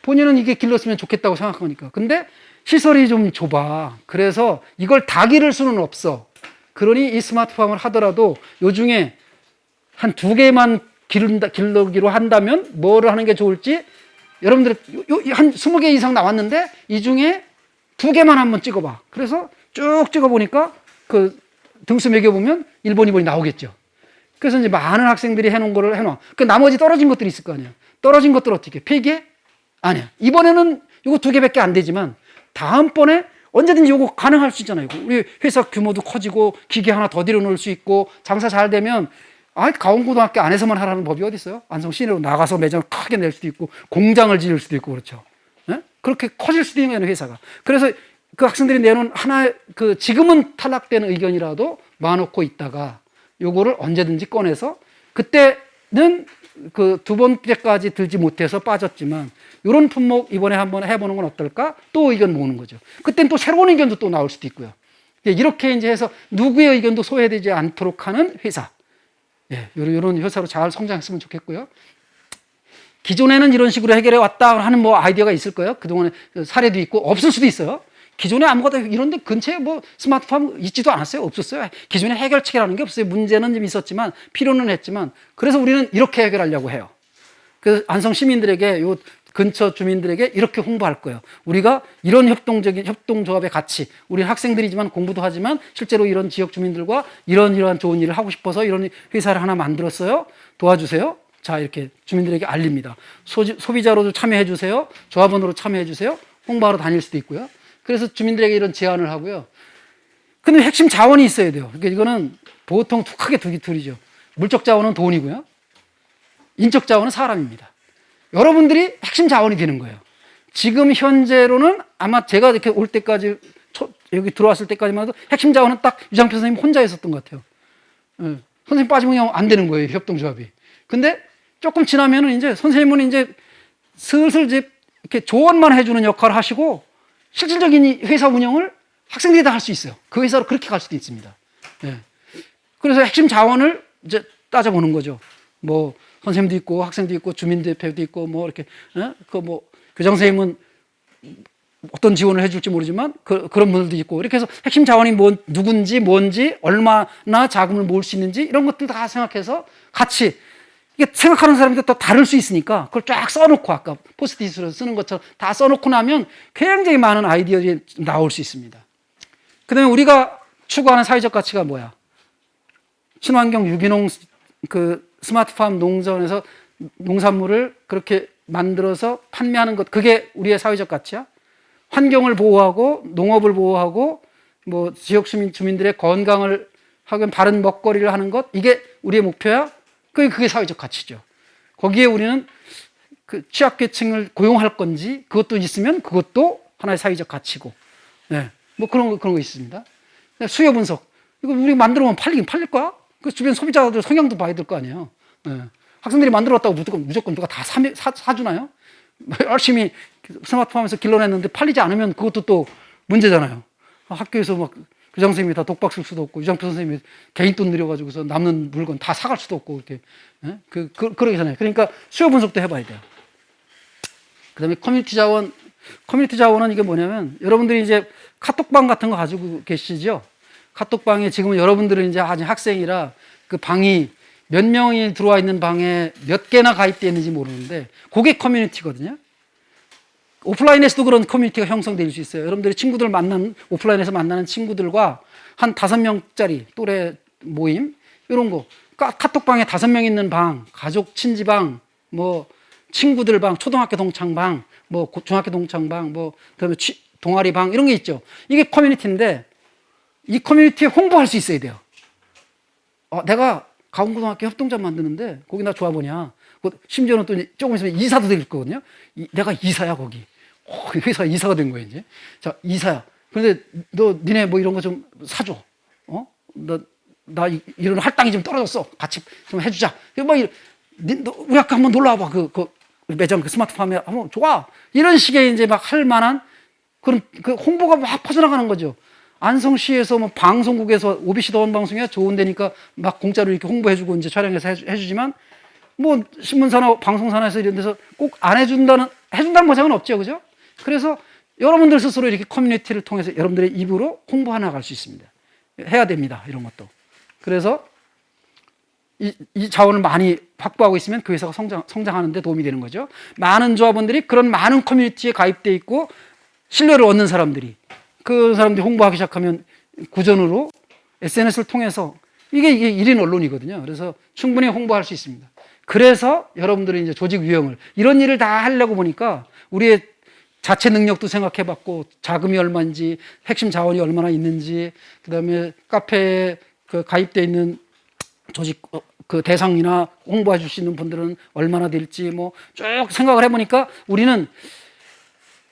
본인은 이게 길렀으면 좋겠다고 생각하니까. 근데 시설이 좀 좁아. 그래서 이걸 다 기를 수는 없어. 그러니 이 스마트팜을 하더라도 요 중에 한 2개만 기르기로 한다면 뭐를 하는 게 좋을지 여러분들 한 20개 이상 나왔는데 이 중에 2개만 한번 찍어봐. 그래서 쭉 찍어보니까 그 등수 매겨보면 1번, 2번이 나오겠죠. 그래서 이제 많은 학생들이 해놓은 거를 해놔. 그 나머지 떨어진 것들이 있을 거 아니야. 떨어진 것들 어떻게 해? 폐기해? 아니야. 이번에는 이거 2개밖에 안 되지만 다음번에 언제든지 이거 가능할 수 있잖아요. 우리 회사 규모도 커지고 기계 하나 더 들여놓을 수 있고 장사 잘 되면 가원고등학교 안에서만 하라는 법이 어디 있어요? 안성 시내로 나가서 매장을 크게 낼 수도 있고 공장을 지을 수도 있고 그렇죠. 네? 그렇게 커질 수도 있는 거예요, 회사가. 그래서 그 학생들이 내놓은 하나의 그 지금은 탈락된 의견이라도 모아놓고 있다가 요거를 언제든지 꺼내서 그때는 그 2번째까지 들지 못해서 빠졌지만 이런 품목 이번에 한번 해보는 건 어떨까? 또 의견 모으는 거죠. 그땐 또 새로운 의견도 또 나올 수도 있고요. 이렇게 이제 해서 누구의 의견도 소외되지 않도록 하는 회사. 예, 이런 회사로 잘 성장했으면 좋겠고요. 기존에는 이런 식으로 해결해 왔다 하는 뭐 아이디어가 있을 거예요. 그동안에 사례도 있고 없을 수도 있어요. 기존에 아무것도 이런데 근처에 뭐 스마트팜 있지도 않았어요. 없었어요. 기존에 해결책이라는 게 없어요. 문제는 좀 있었지만 필요는 했지만 그래서 우리는 이렇게 해결하려고 해요. 그래서 안성 시민들에게 요 근처 주민들에게 이렇게 홍보할 거예요. 우리가 이런 협동조합의 가치, 우리 학생들이지만 공부도 하지만 실제로 이런 지역 주민들과 이러한 좋은 일을 하고 싶어서 이런 회사를 하나 만들었어요. 도와주세요. 자, 이렇게 주민들에게 알립니다. 소비자로도 참여해 주세요. 조합원으로 참여해 주세요. 홍보하러 다닐 수도 있고요. 그래서 주민들에게 이런 제안을 하고요. 근데 핵심 자원이 있어야 돼요. 그러니까 이거는 보통 크게 둘이죠. 물적 자원은 돈이고요. 인적 자원은 사람입니다. 여러분들이 핵심 자원이 되는 거예요. 지금 현재로는 아마 제가 이렇게 올 때까지 여기 들어왔을 때까지만 해도 핵심 자원은 딱 유장표 선생님 혼자 있었던 것 같아요. 예. 선생님 빠지면 안 되는 거예요, 협동조합이. 근데 조금 지나면은 이제 선생님은 이제 슬슬 이제 이렇게 조언만 해주는 역할을 하시고 실질적인 회사 운영을 학생들이 다 할 수 있어요. 그 회사로 그렇게 갈 수도 있습니다. 예. 그래서 핵심 자원을 이제 따져보는 거죠. 뭐 선생님도 있고 학생도 있고 주민대표도 있고 뭐 이렇게 그 뭐 교장 선생님은 어떤 지원을 해줄지 모르지만 그런 분들도 있고 이렇게 해서 핵심 자원이 누군지 뭔지 얼마나 자금을 모을 수 있는지 이런 것들 다 생각해서 같이 이게 생각하는 사람들 또 다를 수 있으니까 그걸 쫙 써놓고 아까 포스트잇으로 쓰는 것처럼 다 써놓고 나면 굉장히 많은 아이디어들이 나올 수 있습니다. 그 다음에 우리가 추구하는 사회적 가치가 뭐야? 친환경 유기농 그 스마트팜 농전에서 농산물을 그렇게 만들어서 판매하는 것, 그게 우리의 사회적 가치야? 환경을 보호하고 농업을 보호하고 뭐 지역 주민들의 건강을 하고 바른 먹거리를 하는 것, 이게 우리의 목표야? 그게 사회적 가치죠. 거기에 우리는 그 취약계층을 고용할 건지 그것도 있으면 그것도 하나의 사회적 가치고, 네, 뭐 그런 거 있습니다. 수요 분석, 이거 우리 만들어면 팔리긴 팔릴 거야? 그 주변 소비자들 성향도 봐야 될 거 아니에요. 네. 학생들이 만들었다고 무조건 누가 다 사주나요? 열심히 스마트팜에서 길러냈는데 팔리지 않으면 그것도 또 문제잖아요. 학교에서 막 교장 선생님이 다 독박 쓸 수도 없고 유장표 선생님이 개인 돈 들여가지고서 남는 물건 다 사갈 수도 없고 이렇게, 네? 그러잖아요. 그러니까 수요 분석도 해봐야 돼요. 그다음에 커뮤니티 자원은 이게 뭐냐면 여러분들이 이제 카톡방 같은 거 가지고 계시죠? 카톡방에 지금은 여러분들은 이제 아직 학생이라 그 방이 몇 명이 들어와 있는 방에 몇 개나 가입되어 있는지 모르는데 그게 커뮤니티거든요. 오프라인에서도 그런 커뮤니티가 형성될 수 있어요. 여러분들이 오프라인에서 만나는 친구들과 한 5명짜리 또래 모임, 이런 거. 카톡방에 5명 있는 방, 가족 친지방, 뭐 친구들 방, 초등학교 동창방, 뭐 중학교 동창방, 뭐 그다음에 동아리 방, 이런 게 있죠. 이게 커뮤니티인데 이 커뮤니티에 홍보할 수 있어야 돼요. 내가 가운고등학교 협동조합 만드는데 거기 나 조합원이야. 심지어는 또 조금 있으면 이사도 될 거거든요. 내가 이사야 거기. 회사 이사가 된 거야 이제. 자, 이사야. 그런데 니네 뭐 이런 거 좀 사줘. 나 이런 할당이 좀 떨어졌어. 같이 좀 해주자. 우리 학교 한번 놀러 와봐. 그 매장 그 스마트팜에 한번 좋아. 이런 식의 이제 막 할 만한 그런 그 홍보가 막 퍼져나가는 거죠. 안성시에서 뭐 방송국에서 OBC 더원 방송이야 좋은 데니까 막 공짜로 이렇게 홍보해주고 이제 촬영해서 해주지만 뭐 신문사나 방송사나에서 이런 데서 꼭 안 해준다는 보장은 없죠, 그죠? 그래서 여러분들 스스로 이렇게 커뮤니티를 통해서 여러분들의 입으로 홍보해 나갈 수 있습니다. 해야 됩니다, 이런 것도. 그래서 이 자원을 많이 확보하고 있으면 그 회사가 성장하는 데 도움이 되는 거죠. 많은 조합원들이 그런 많은 커뮤니티에 가입돼 있고 신뢰를 얻는 사람들이, 그 사람들이 홍보하기 시작하면 구전으로 SNS를 통해서 이게 1인 언론이거든요. 그래서 충분히 홍보할 수 있습니다. 그래서 여러분들이 이제 조직 유형을, 이런 일을 다 하려고 보니까 우리의 자체 능력도 생각해 봤고, 자금이 얼마인지, 핵심 자원이 얼마나 있는지, 그 다음에 카페에 가입되어 있는 조직 그 대상이나 홍보해 줄 수 있는 분들은 얼마나 될지 뭐 쭉 생각을 해보니까 우리는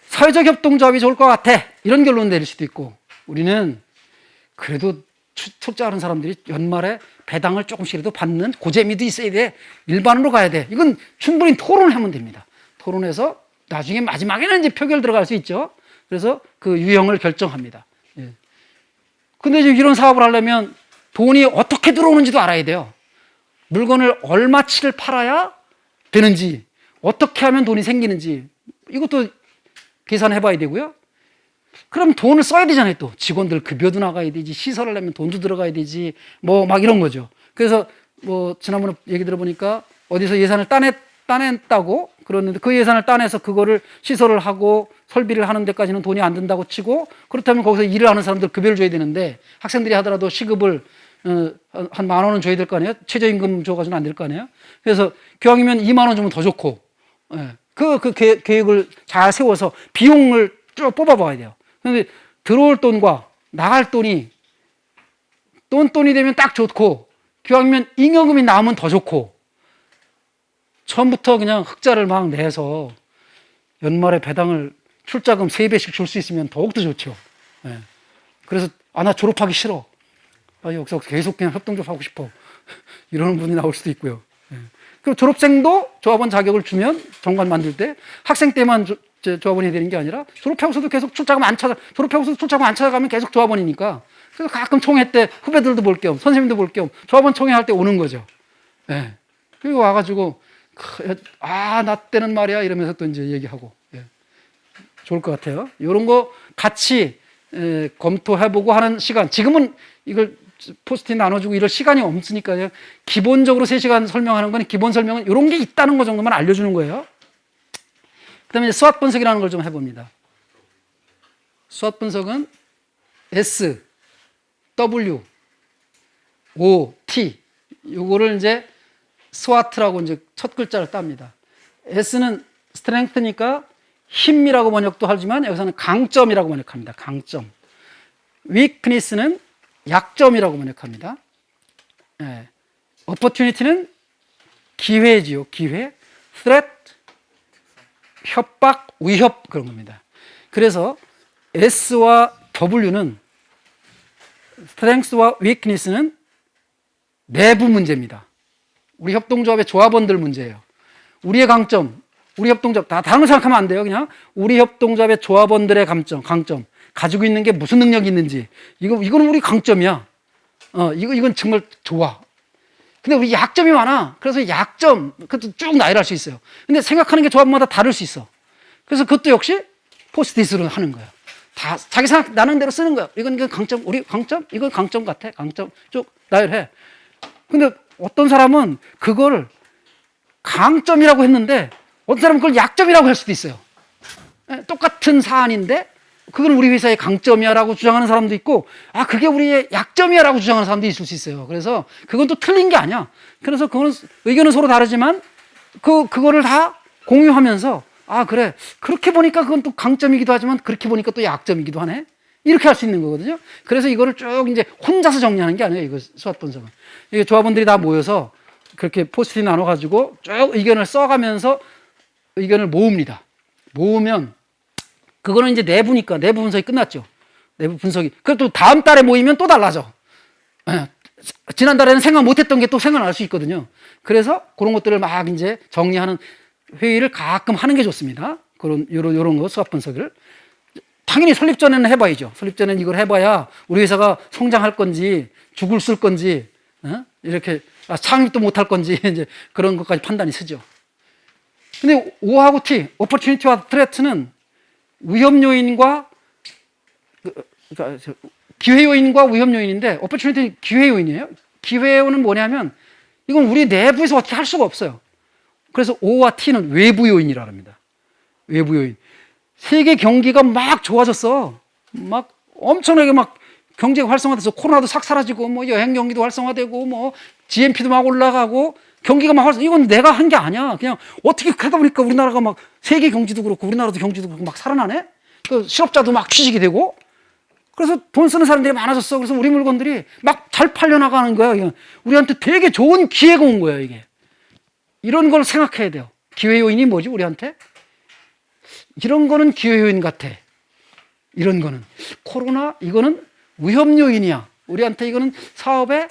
사회적 협동조합이 좋을 것 같아, 이런 결론 내릴 수도 있고, 우리는 그래도 투자하는 사람들이 연말에 배당을 조금씩이라도 받는 고재미도 있어야 돼, 일반으로 가야 돼, 이건 충분히 토론을 하면 됩니다. 토론해서 나중에 마지막에는 이제 표결 들어갈 수 있죠. 그래서 그 유형을 결정합니다. 예. 근데 이제 이런 사업을 하려면 돈이 어떻게 들어오는지도 알아야 돼요. 물건을 얼마치를 팔아야 되는지, 어떻게 하면 돈이 생기는지, 이것도 계산해 봐야 되고요. 그럼 돈을 써야 되잖아요. 또 직원들 급여도 나가야 되지, 시설을 내면 돈도 들어가야 되지, 뭐 막 이런 거죠. 그래서 뭐 지난번에 얘기 들어보니까 어디서 예산을 따냈다고 그러는데, 그 예산을 따내서 그거를 시설을 하고 설비를 하는 데까지는 돈이 안 든다고 치고, 그렇다면 거기서 일을 하는 사람들 급여를 줘야 되는데, 학생들이 하더라도 시급을 한 10,000원은 줘야 될 거 아니에요? 최저임금 줘가지고는 안 될 거 아니에요? 그래서 교황이면 20,000원 주면 더 좋고, 예. 그 계획을 잘 세워서 비용을 쭉 뽑아봐야 돼요. 그런데 들어올 돈과 나갈 돈이 돈이 되면 딱 좋고, 교황이면 잉여금이 나오면 더 좋고, 처음부터 그냥 흑자를 막 내서 연말에 배당을 출자금 3배씩 줄 수 있으면 더욱더 좋죠. 예. 그래서 나 졸업하기 싫어, 여기서 계속 그냥 협동조합 하고 싶어, 이러는 분이 나올 수도 있고요. 예. 그리고 졸업생도 조합원 자격을 주면 정관 만들 때 학생 때만 조합원이 되는 게 아니라 졸업하고서도 계속 졸업하고서도 출자금 안 찾아가면 계속 조합원이니까, 그래서 가끔 총회 때 후배들도 볼 겸 선생님도 볼 겸 조합원 총회 할 때 오는 거죠. 예. 그리고 와가지고 나 때는 말이야 이러면서 또 이제 얘기하고, 예. 좋을 것 같아요. 이런 거 같이 검토해보고 하는 시간. 지금은 이걸 포스트잇 나눠주고 이럴 시간이 없으니까요. 기본적으로 3시간 설명하는 건 기본 설명은 이런 게 있다는 거 정도만 알려주는 거예요. 그 다음에 스왓 분석이라는 걸 좀 해봅니다. 스왓 분석은 S, W, O, T. 요거를 이제 스와트라고 이제 첫 글자를 땁니다. S는 스트렝스니까 힘이라고 번역도 하지만 여기서는 강점이라고 번역합니다. 강점. 위크니스는 약점이라고 번역합니다. 예. opportunity는 기회지요. 기회. threat, 협박, 위협 그런 겁니다. 그래서 S와 W는 strength와 weakness는 내부 문제입니다. 우리 협동조합의 조합원들 문제예요. 우리의 강점, 우리 협동조합, 다른 거 생각하면 안 돼요. 그냥 우리 협동조합의 조합원들의 강점, 가지고 있는 게 무슨 능력이 있는지, 이거는 우리 강점이야. 이건 정말 좋아. 근데 우리 약점이 많아. 그래서 약점, 그것도 쭉 나열할 수 있어요. 근데 생각하는 게 조합마다 다를 수 있어. 그래서 그것도 역시 포스트잇으로 하는 거예요. 다 자기 생각 나는 대로 쓰는 거야. 이건 강점, 우리 강점, 이건 강점 같아. 강점 쭉 나열해. 근데 어떤 사람은 그걸 강점이라고 했는데 어떤 사람은 그걸 약점이라고 할 수도 있어요. 똑같은 사안인데 그건 우리 회사의 강점이야라고 주장하는 사람도 있고 그게 우리의 약점이야라고 주장하는 사람도 있을 수 있어요. 그래서 그건 또 틀린 게 아니야. 그래서 그거는 의견은 서로 다르지만 그거를 다 공유하면서 그래 그렇게 보니까 그건 또 강점이기도 하지만 그렇게 보니까 또 약점이기도 하네. 이렇게 할 수 있는 거거든요. 그래서 이거를 쭉 이제 혼자서 정리하는 게 아니에요. 이거 수학 분석은. 이게 조합원들이 다 모여서 그렇게 포스트잇 나눠가지고 쭉 의견을 써가면서 의견을 모읍니다. 모으면 그거는 이제 내부니까 내부 분석이 끝났죠. 내부 분석이. 그래도 다음 달에 모이면 또 달라져. 지난달에는 생각 못했던 게 또 생각날 수 있거든요. 그래서 그런 것들을 막 이제 정리하는 회의를 가끔 하는 게 좋습니다. 요런 거 수학 분석을. 당연히 설립 전에는 해봐야죠. 설립 전에는 이걸 해봐야 우리 회사가 성장할 건지 죽을 쓸 건지 이렇게 창립도 못할 건지 이제 그런 것까지 판단이 서죠. 근데 O하고 T, opportunity와 threat는 위험 요인과 그러니까 기회 요인과 위험 요인인데 opportunity는 기회 요인이에요. 기회 요인은 뭐냐면 이건 우리 내부에서 어떻게 할 수가 없어요. 그래서 O와 T는 외부 요인이라고 합니다. 외부 요인. 세계 경기가 막 좋아졌어. 막 엄청나게 막 경제가 활성화돼서 코로나도 싹 사라지고 뭐 여행 경기도 활성화되고 뭐 GNP도 막 올라가고 경기가 막 이건 내가 한 게 아니야. 그냥 어떻게 하다 보니까 우리나라가 막 세계 경제도 그렇고 우리나라도 경제도 그렇고 막 살아나네. 그 실업자도 막 취직이 되고 그래서 돈 쓰는 사람들이 많아졌어. 그래서 우리 물건들이 막 잘 팔려 나가는 거야. 이게 우리한테 되게 좋은 기회가 온 거야. 이게 이런 걸 생각해야 돼요. 기회 요인이 뭐지 우리한테? 이런 거는 기회 요인 같아. 이런 거는 코로나 이거는 위험 요인이야. 우리한테 이거는 사업에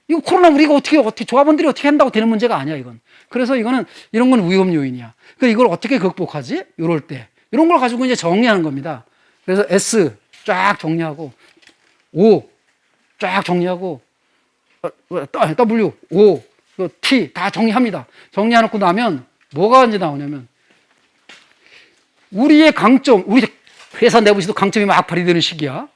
이거 코로나 우리가 어떻게 조합원들이 어떻게 한다고 되는 문제가 아니야 이건. 그래서 이거는 이런 건 위험 요인이야. 그래서 이걸 어떻게 극복하지? 이럴 때 이런 걸 가지고 이제 정리하는 겁니다. 그래서 S 쫙 정리하고 O 쫙 정리하고 W O T 다 정리합니다. 정리해놓고 나면 뭐가 이제 나오냐면 우리의 강점, 우리 회사 내부에서도 강점이 막 발휘되는 시기야.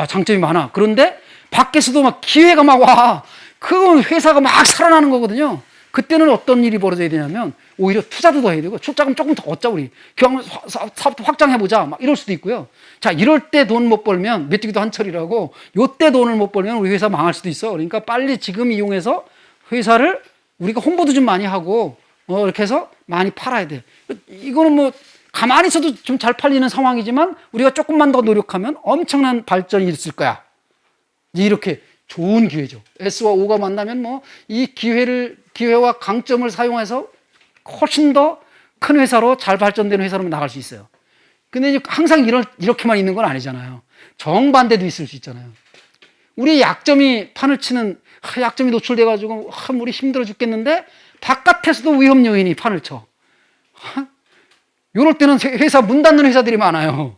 장점이 많아. 그런데 밖에서도 막 기회가 막 와. 그건 회사가 막 살아나는 거거든요. 그때는 어떤 일이 벌어져야 되냐면 오히려 투자도 더 해야 되고 출자금 조금 더 얻자 우리. 그냥 사업도 확장해보자. 막 이럴 수도 있고요. 자 이럴 때 돈 못 벌면 메뚜기도 한철이라고 요때 돈을 못 벌면 우리 회사 망할 수도 있어. 그러니까 빨리 지금 이용해서 회사를 우리가 홍보도 좀 많이 하고 이렇게 해서 많이 팔아야 돼. 이거는 뭐 가만히 있어도 좀 잘 팔리는 상황이지만 우리가 조금만 더 노력하면 엄청난 발전이 있을 거야. 이렇게 좋은 기회죠. S와 O가 만나면 뭐 이 기회와 강점을 사용해서 훨씬 더 큰 회사로 잘 발전되는 회사로 나갈 수 있어요. 근데 항상 이렇게만 있는 건 아니잖아요. 정반대도 있을 수 있잖아요. 우리 약점이 판을 치는 약점이 노출돼가지고 우리 힘들어 죽겠는데 바깥에서도 위험 요인이 판을 쳐. 이럴 때는 회사 문 닫는 회사들이 많아요.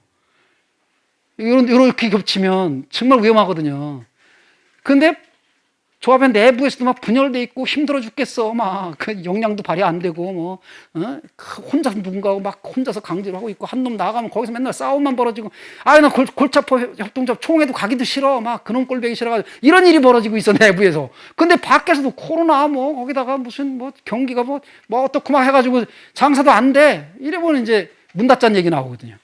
이렇게 겹치면 정말 위험하거든요. 근데 조합원 내부에서도 막 분열돼 있고 힘들어 죽겠어. 막 그 역량도 발휘 안 되고 뭐 혼자서 누군가하고 막 혼자서 강제로 하고 있고 한 놈 나가면 거기서 맨날 싸움만 벌어지고 나 골차포 협동조합 총회도 가기도 싫어. 막 그놈 꼴배기 싫어가지고 이런 일이 벌어지고 있어 내부에서. 근데 밖에서도 코로나 뭐 거기다가 무슨 뭐 경기가 뭐 어떻고 막 해가지고 장사도 안 돼. 이래 보면 이제 문 닫자는 얘기 나오거든요.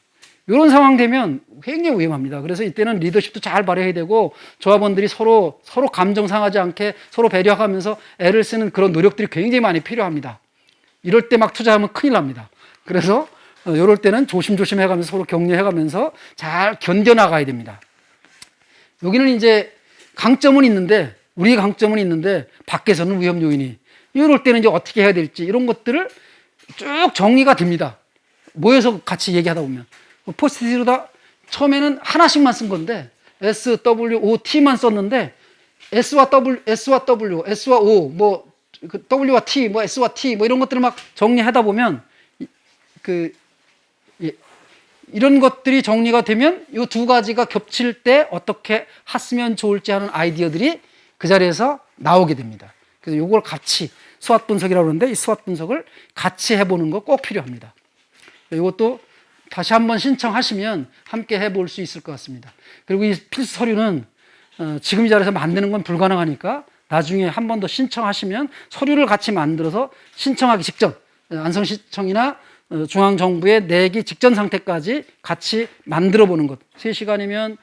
이런 상황 되면 굉장히 위험합니다. 그래서 이때는 리더십도 잘 발휘해야 되고 조합원들이 서로 감정 상하지 않게 서로 배려하면서 애를 쓰는 그런 노력들이 굉장히 많이 필요합니다. 이럴 때 막 투자하면 큰일 납니다. 그래서 이럴 때는 조심조심 해가면서 서로 격려해가면서 잘 견뎌나가야 됩니다. 여기는 이제 강점은 있는데 우리 강점은 있는데 밖에서는 위험 요인이 이럴 때는 이제 어떻게 해야 될지 이런 것들을 쭉 정리가 됩니다. 모여서 같이 얘기하다 보면 포스트잇으로다 처음에는 하나씩만 쓴 건데 SWOT만 썼는데 S와 W, S와 O, 뭐 W와 T, 뭐 S와 T, 뭐 이런 것들을 막 정리하다 보면 이런 것들이 정리가 되면 이 두 가지가 겹칠 때 어떻게 했으면 좋을지 하는 아이디어들이 그 자리에서 나오게 됩니다. 그래서 이걸 같이 수학 분석이라고 그러는데 이 수학 분석을 같이 해보는 거 꼭 필요합니다. 이것도 다시 한번 신청하시면 함께 해볼 수 있을 것 같습니다. 그리고 이 필수 서류는 지금 이 자리에서 만드는 건 불가능하니까 나중에 한 번 더 신청하시면 서류를 같이 만들어서 신청하기 직전 안성시청이나 중앙정부에 내기 직전 상태까지 같이 만들어 보는 것. 3시간이면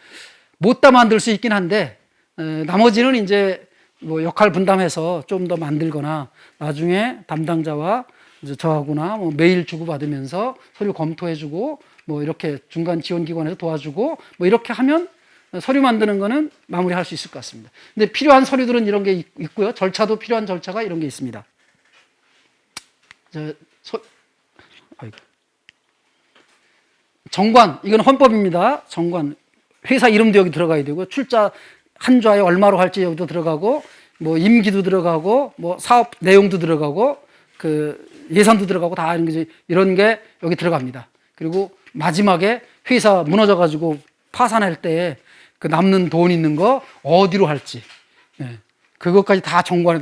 못 다 만들 수 있긴 한데 나머지는 이제 뭐 역할 분담해서 좀 더 만들거나 나중에 담당자와 이제 저하고나 뭐 메일 주고받으면서 서류 검토해주고 뭐 이렇게 중간 지원기관에서 도와주고 뭐 이렇게 하면 서류 만드는 거는 마무리할 수 있을 것 같습니다. 근데 필요한 서류들은 이런 게 있고요. 절차도 필요한 절차가 이런 게 있습니다. 정관, 이건 헌법입니다. 정관, 회사 이름도 여기 들어가야 되고 출자 한 좌에 얼마로 할지 여기도 들어가고 뭐 임기도 들어가고 뭐 사업 내용도 들어가고 그 예산도 들어가고 다 이런 게 여기 들어갑니다. 그리고 마지막에 회사 무너져가지고 파산할 때 그 남는 돈 있는 거 어디로 할지 그것까지 다 정관에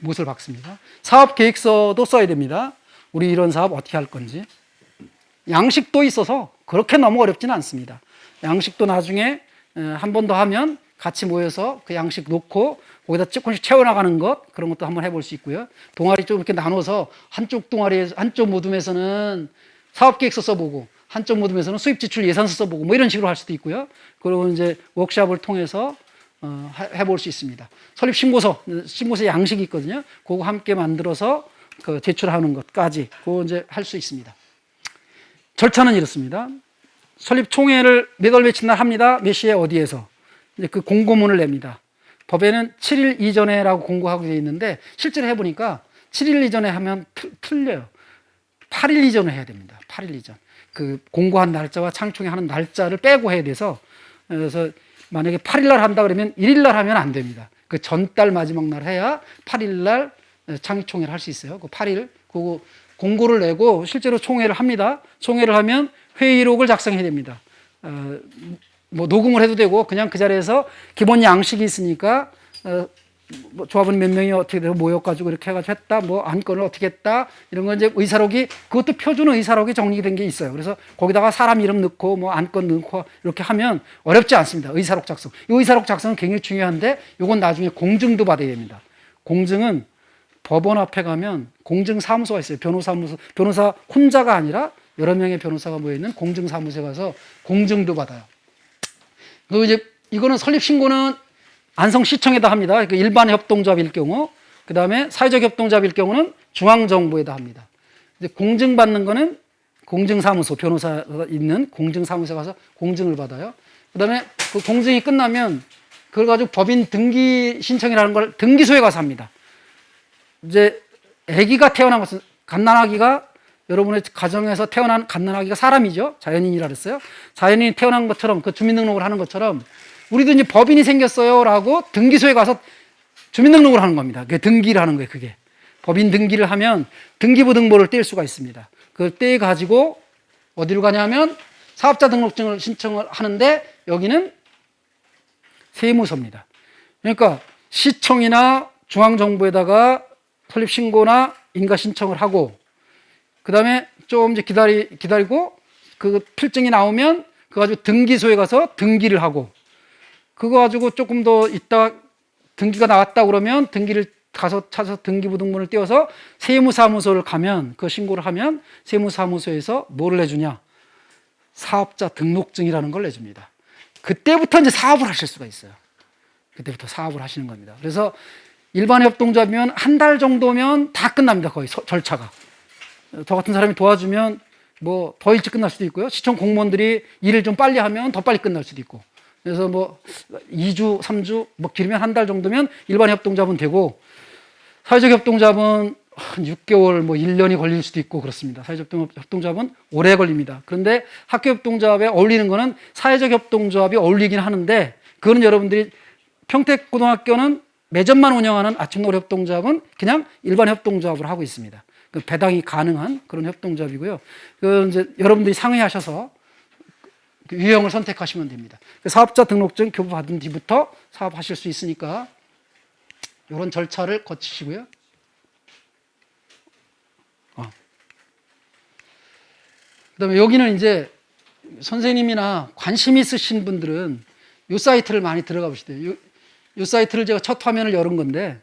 못을 박습니다. 사업 계획서도 써야 됩니다. 우리 이런 사업 어떻게 할 건지. 양식도 있어서 그렇게 너무 어렵지는 않습니다. 양식도 나중에 한 번 더 하면 같이 모여서 그 양식 놓고 거기다 조금씩 채워나가는 것 그런 것도 한번 해볼 수 있고요. 동아리 좀 이렇게 나눠서 한쪽 동아리에서 한쪽 모둠에서는 사업계획서 써보고 한쪽 모둠에서는 수입지출 예산서 써보고 뭐 이런 식으로 할 수도 있고요. 그리고 이제 워크숍을 통해서 해볼 수 있습니다. 설립 신고서 양식이 있거든요. 그거 함께 만들어서 그 제출하는 것까지 그거 이제 할 수 있습니다. 절차는 이렇습니다. 설립 총회를 몇 월 며칠 날 합니다. 몇 시에 어디에서 이제 그 공고문을 냅니다. 법에는 7일 이전에라고 공고하고 되어 있는데 실제로 해보니까 7일 이전에 하면 틀려요. 8일 이전에 해야 됩니다. 8일 이전. 그 공고한 날짜와 창총회 하는 날짜를 빼고 해야 돼서 그래서 만약에 8일 날 한다 그러면 1일 날 하면 안 됩니다. 그 전달 마지막 날 해야 8일 날 창총회를 할 수 있어요. 그 8일 그거 공고를 내고 실제로 총회를 합니다. 총회를 하면 회의록을 작성해야 됩니다. 뭐 녹음을 해도 되고 그냥 그 자리에서 기본 양식이 있으니까 뭐 조합원 몇 명이 어떻게 돼서 모여가지고 이렇게 해가지고 했다, 뭐 안건을 어떻게 했다 이런 건 이제 의사록이 그것도 표준 의사록이 정리된 게 있어요. 그래서 거기다가 사람 이름 넣고 뭐 안건 넣고 이렇게 하면 어렵지 않습니다. 의사록 작성. 이 의사록 작성은 굉장히 중요한데 이건 나중에 공증도 받아야 됩니다. 공증은 법원 앞에 가면 공증사무소가 있어요. 변호사 혼자가 아니라 여러 명의 변호사가 모여있는 공증사무소에 가서 공증도 받아요. 그리고 이제 이거는 설립신고는 안성시청에다 합니다. 일반 협동조합일 경우, 그 다음에 사회적 협동조합일 경우는 중앙정부에다 합니다. 이제 공증받는 거는 공증사무소, 변호사가 있는 공증사무소에 가서 공증을 받아요. 그 다음에 그 공증이 끝나면 그걸 가지고 법인 등기 신청이라는 걸 등기소에 가서 합니다. 이제 아기가 태어난 것은 갓난아기가 여러분의 가정에서 태어난 갓난아기가 사람이죠. 자연인이라 그랬어요. 자연인이 태어난 것처럼 그 주민등록을 하는 것처럼 우리도 이제 법인이 생겼어요라고 등기소에 가서 주민등록을 하는 겁니다. 그게 등기를 하는 거예요. 그게 법인 등기를 하면 등기부 등본을 뗄 수가 있습니다. 그걸 떼 가지고 어디로 가냐면 사업자 등록증을 신청을 하는데 여기는 세무서입니다. 그러니까 시청이나 중앙정부에다가 설립 신고나 인가 신청을 하고, 그 다음에 좀 이제 기다리고 그 필증이 나오면 그거 가지고 등기소에 가서 등기를 하고, 그거 가지고 조금 더 있다 등기가 나왔다 그러면 등기를 가서 찾아서 등기부등본을 띄워서 세무사무소를 가면, 그 신고를 하면 세무사무소에서 뭐를 내주냐? 사업자 등록증이라는 걸 내줍니다. 그때부터 이제 사업을 하실 수가 있어요. 그때부터 사업을 하시는 겁니다. 그래서 일반 협동조합이면 한 달 정도면 다 끝납니다. 거의 절차가. 저 같은 사람이 도와주면 뭐 더 일찍 끝날 수도 있고요. 시청 공무원들이 일을 좀 빨리 하면 더 빨리 끝날 수도 있고. 그래서 뭐 2주, 3주, 뭐 길면 한 달 정도면 일반 협동조합은 되고, 사회적 협동조합은 한 6개월, 뭐 1년이 걸릴 수도 있고 그렇습니다. 사회적 협동조합은 오래 걸립니다. 그런데 학교 협동조합에 어울리는 거는 사회적 협동조합이 어울리긴 하는데, 그거는 여러분들이 평택고등학교는 매점만 운영하는 아침노을 협동조합은 그냥 일반 협동조합을 하고 있습니다. 그 배당이 가능한 그런 협동조합이고요. 그 이제 여러분들이 상의하셔서 그 유형을 선택하시면 됩니다. 그 사업자 등록증 교부받은 뒤부터 사업하실 수 있으니까 이런 절차를 거치시고요. 그다음에 여기는 이제 선생님이나 관심 있으신 분들은 이 사이트를 많이 들어가 보시대요. 이 사이트를 제가 첫 화면을 열은 건데,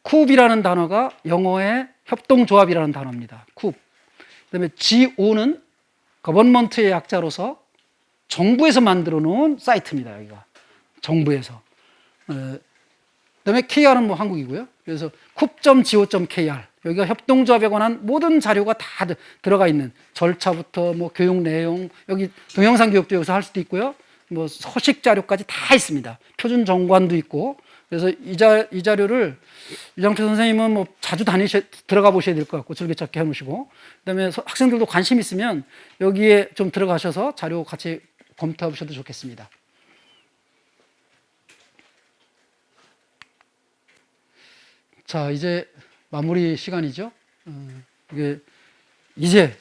쿱이라는 단어가 영어의 협동조합이라는 단어입니다. 쿱. 그다음에 GO는 거버먼트의 약자로서 정부에서 만들어 놓은 사이트입니다. 여기가 정부에서. 그다음에 KR은 뭐 한국이고요. 그래서 쿱.go.kr, 여기가 협동조합에 관한 모든 자료가 다 들어가 있는, 절차부터 뭐 교육 내용, 여기 동영상 교육도 여기서 할 수도 있고요. 뭐 서식 자료까지 다 있습니다. 표준 정관도 있고. 그래서 이 자료를 유장표 선생님은 뭐 자주 들어가 보셔야 될 것 같고, 즐겨찾기 해놓으시고, 그다음에 학생들도 관심 있으면 여기에 좀 들어가셔서 자료 같이 검토해 보셔도 좋겠습니다. 자, 이제 마무리 시간이죠. 이게 이제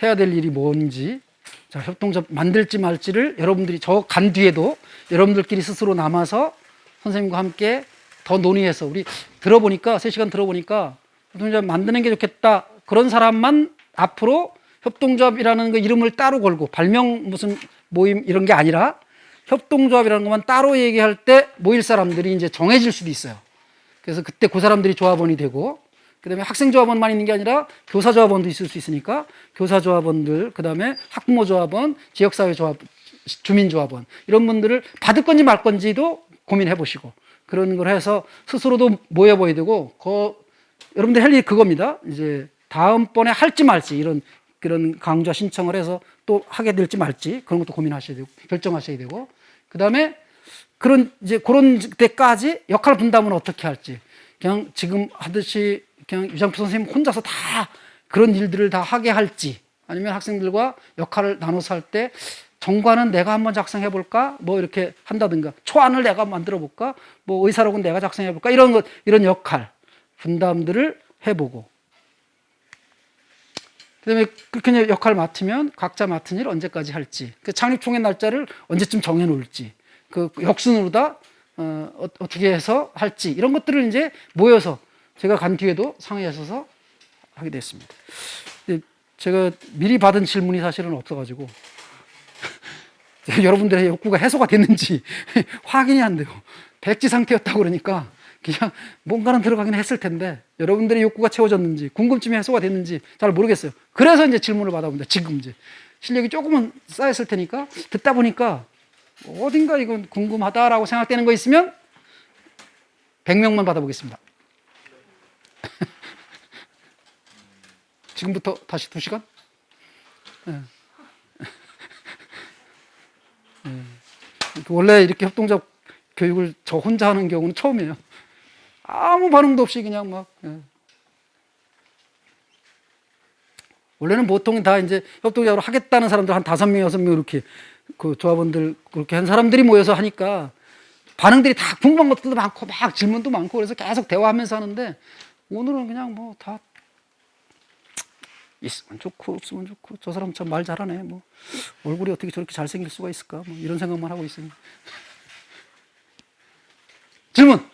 해야 될 일이 뭔지, 자, 협동조합 만들지 말지를 여러분들이 저 간 뒤에도 여러분들끼리 스스로 남아서 선생님과 함께 더 논의해서, 우리 들어보니까 3시간 들어보니까 협동조합 만드는 게 좋겠다, 그런 사람만 앞으로 협동조합이라는 그 이름을 따로 걸고, 발명 무슨 모임 이런 게 아니라 협동조합이라는 것만 따로 얘기할 때 모일 사람들이 이제 정해질 수도 있어요. 그래서 그때 그 사람들이 조합원이 되고, 그 다음에 학생조합원만 있는 게 아니라 교사조합원도 있을 수 있으니까 교사조합원들, 그 다음에 학부모조합원, 지역사회조합, 주민조합원, 이런 분들을 받을 건지 말 건지도 고민해 보시고, 그런 걸 해서 스스로도 모여봐야 되고, 여러분들 할 일이 그겁니다. 이제 다음번에 할지 말지, 그런 강좌 신청을 해서 또 하게 될지 말지, 그런 것도 고민하셔야 되고, 결정하셔야 되고, 그 다음에 그런 때까지 역할 분담은 어떻게 할지, 그냥 지금 하듯이 그냥 유장표 선생님 혼자서 다 그런 일들을 다 하게 할지, 아니면 학생들과 역할을 나눠서 할 때 정관은 내가 한번 작성해 볼까, 뭐 이렇게 한다든가, 초안을 내가 만들어 볼까, 뭐 의사록은 내가 작성해 볼까, 이런 역할 분담들을 해보고, 그다음에 그렇게 역할을 맡으면 각자 맡은 일 언제까지 할지, 그 창립총회 날짜를 언제쯤 정해 놓을지, 그 역순으로 다 어떻게 해서 할지, 이런 것들을 이제 모여서 제가 간 뒤에도 상의하셔서 하게 됐습니다. 제가 미리 받은 질문이 사실은 없어가지고 여러분들의 욕구가 해소가 됐는지 확인이 안 돼요. 백지 상태였다고 그러니까 그냥 뭔가는 들어가긴 했을 텐데 여러분들의 욕구가 채워졌는지, 궁금증이 해소가 됐는지 잘 모르겠어요. 그래서 이제 질문을 받아봅니다. 지금 이제 실력이 조금은 쌓였을 테니까, 듣다 보니까 어딘가 이건 궁금하다라고 생각되는 거 있으면 100명만 받아보겠습니다. 지금부터 다시 2시간? 네. 네. 원래 이렇게 협동조합 교육을 저 혼자 하는 경우는 처음이에요. 아무 반응도 없이 그냥 막. 네. 원래는 보통 다 이제 협동조합으로 하겠다는 사람들 한 5명, 6명 이렇게 그 조합원들 그렇게 한 사람들이 모여서 하니까 반응들이 다 궁금한 것들도 많고 막 질문도 많고, 그래서 계속 대화하면서 하는데, 오늘은 그냥 뭐 다 있으면 좋고 없으면 좋고, 저 사람 참 말 잘하네, 뭐 얼굴이 어떻게 저렇게 잘생길 수가 있을까, 뭐 이런 생각만 하고 있어요. 질문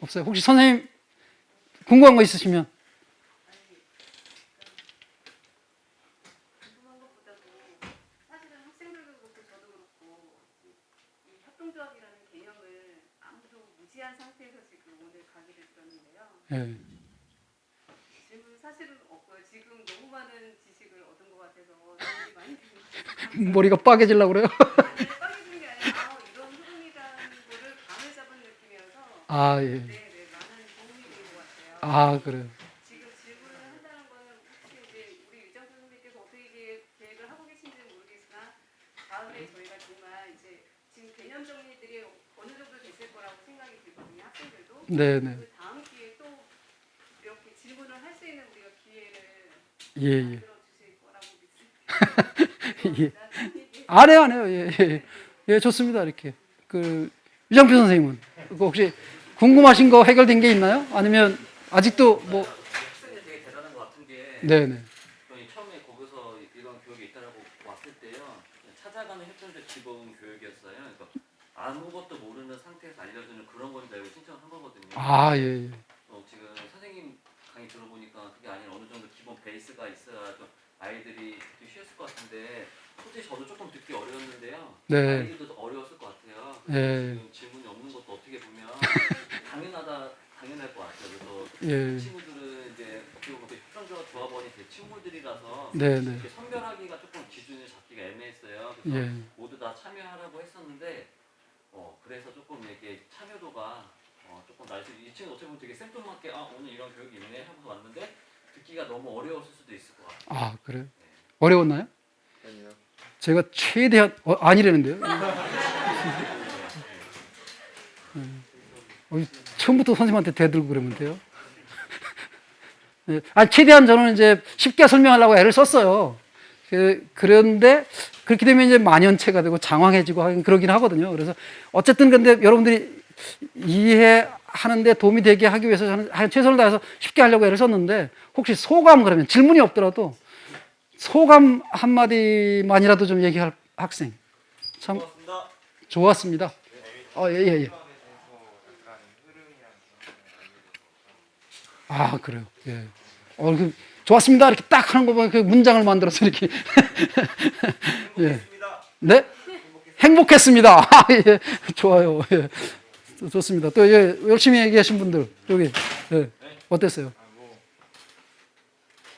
없어요? 혹시 선생님 궁금한 거 있으시면. 궁금한 것보다도 사실은 학생들도 그렇고 저도 그렇고 이 협동조합이라는 개념을 아무도 무지한 상태에서 지금 오늘 강의를 들었는데요. 예. 질문 사실은 없고요. 지금 너무 많은 지식을 얻은 것 같아서 도움이 많이 되는 것 같아요. 머리가 빠개지려고 그래요? 빠져든 게 아니라 이런 흐름이라는 거를 감을 잡은 느낌이어서 아, 예. 네, 많은 도움이 된 것 같아요. 아, 그래요. 지금 질문을 한다는 거는 혹시 이제 우리 유정 선생님께서 어떻게 계획을 하고 계신지는 모르겠으나 다음에 저희가 정말 이제 지금 개념 정리들이 어느 정도 됐을 거라고 생각이 들거든요. 학생들도. 네네. 그 다음 기회에 또 이렇게 질문을 할 수 있는 우리가 기회를 예, 예. 만들어 주실 거라고 믿습니다. 예. 안 해요, 안 해요. 예, 예. 예, 좋습니다. 이렇게. 유장표 선생님은 그 혹시 궁금하신 거 해결된 게 있나요? 아니면 아직도 뭐. 학생들 되게 대단한 것 같은 게 네네. 저희 처음에 거기서 이런 교육이 있다라고 왔을 때요. 그냥 찾아가는 협동조합 기본 교육이었어요. 그러니까 아무것도 모르는 상태에서 알려주는 그런 건 줄 알고 신청을 한 거거든요. 아, 예, 예. 지금 선생님 강의 들어보니까 그게 아니라 어느 정도 기본 베이스가 있어야 좀 아이들이 듣기 쉬웠을 것 같은데 솔직히 저도 조금 듣기 어려웠는데요. 네. 아이들도 어려웠을 것 같아요. 예. 지금 질문이 없는 것도 어떻게 보면 당연할 것 같아요. 그래서 예. 친구들은 이제 어떻게 보면 협동조합 조합원이 제 친구들이라서 네네. 이렇게 선별하기가 조금 기준을 잡기가 애매했어요. 그래서 예. 모두 다 참여하라고 했었는데 그래서 조금 이게 참여도가 조금 날수 이 친구 어떻게 보면 되게 생뚱맞게 오늘 이런 교육이 있네 하고서 왔는데 듣기가 너무 어려웠을 수도 있을 것 같아요. 아, 그래요? 어려웠나요? 아니요. 제가 최대한, 아니라는데요? 처음부터 선생님한테 대들고 그러면 돼요? 최대한 저는 이제 쉽게 설명하려고 애를 썼어요. 그런데 그렇게 되면 이제 만연체가 되고 장황해지고 그러긴 하거든요. 그래서 어쨌든 근데 여러분들이 이해하는데 도움이 되게 하기 위해서 저는 최선을 다해서 쉽게 하려고 애를 썼는데 혹시 소감 그러면 질문이 없더라도 소감 한마디만이라도 좀 얘기할 학생. 참 좋았습니다. 예, 예, 예. 아, 그래요. 예. 좋았습니다. 이렇게 딱 하는 거 보면 그 문장을 만들어서 이렇게. 예. 네? 행복했습니다. 아, 예. 좋아요. 예. 좋습니다. 또, 예, 열심히 얘기하신 분들, 여기, 예. 어땠어요?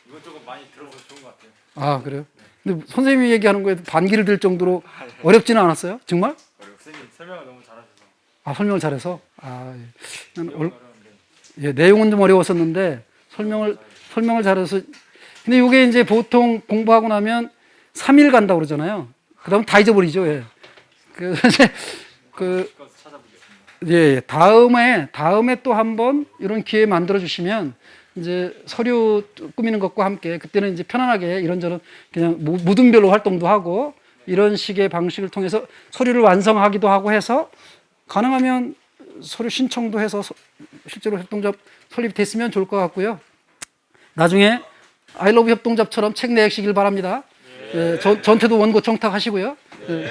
이것저것 많이 들어서 좋은 것 같아요. 아, 그래요? 근데 선생님이 얘기하는 거에 반기를 들 정도로 어렵지는 않았어요? 정말? 선생님 설명을 너무 잘하셔서. 아, 설명을 잘해서? 아, 예. 내용은 어려운데. 예, 내용은 좀 어려웠었는데 설명을 잘해서. 근데 이게 이제 보통 공부하고 나면 3일 간다고 그러잖아요. 그다음 다 잊어버리죠. 예. 그래서 이제 찾아보겠습니다. 예, 다음에 또 한번 이런 기회 만들어 주시면 이제 서류 꾸미는 것과 함께 그때는 이제 편안하게 이런저런 그냥 무등별로 활동도 하고 이런 식의 방식을 통해서 서류를 완성하기도 하고 해서 가능하면 서류 신청도 해서 실제로 협동조합 설립됐으면 좋을 것 같고요. 나중에 아이러브 협동조합처럼 책 내시길 바랍니다. 예, 전태도 원고 청탁하시고요. 예.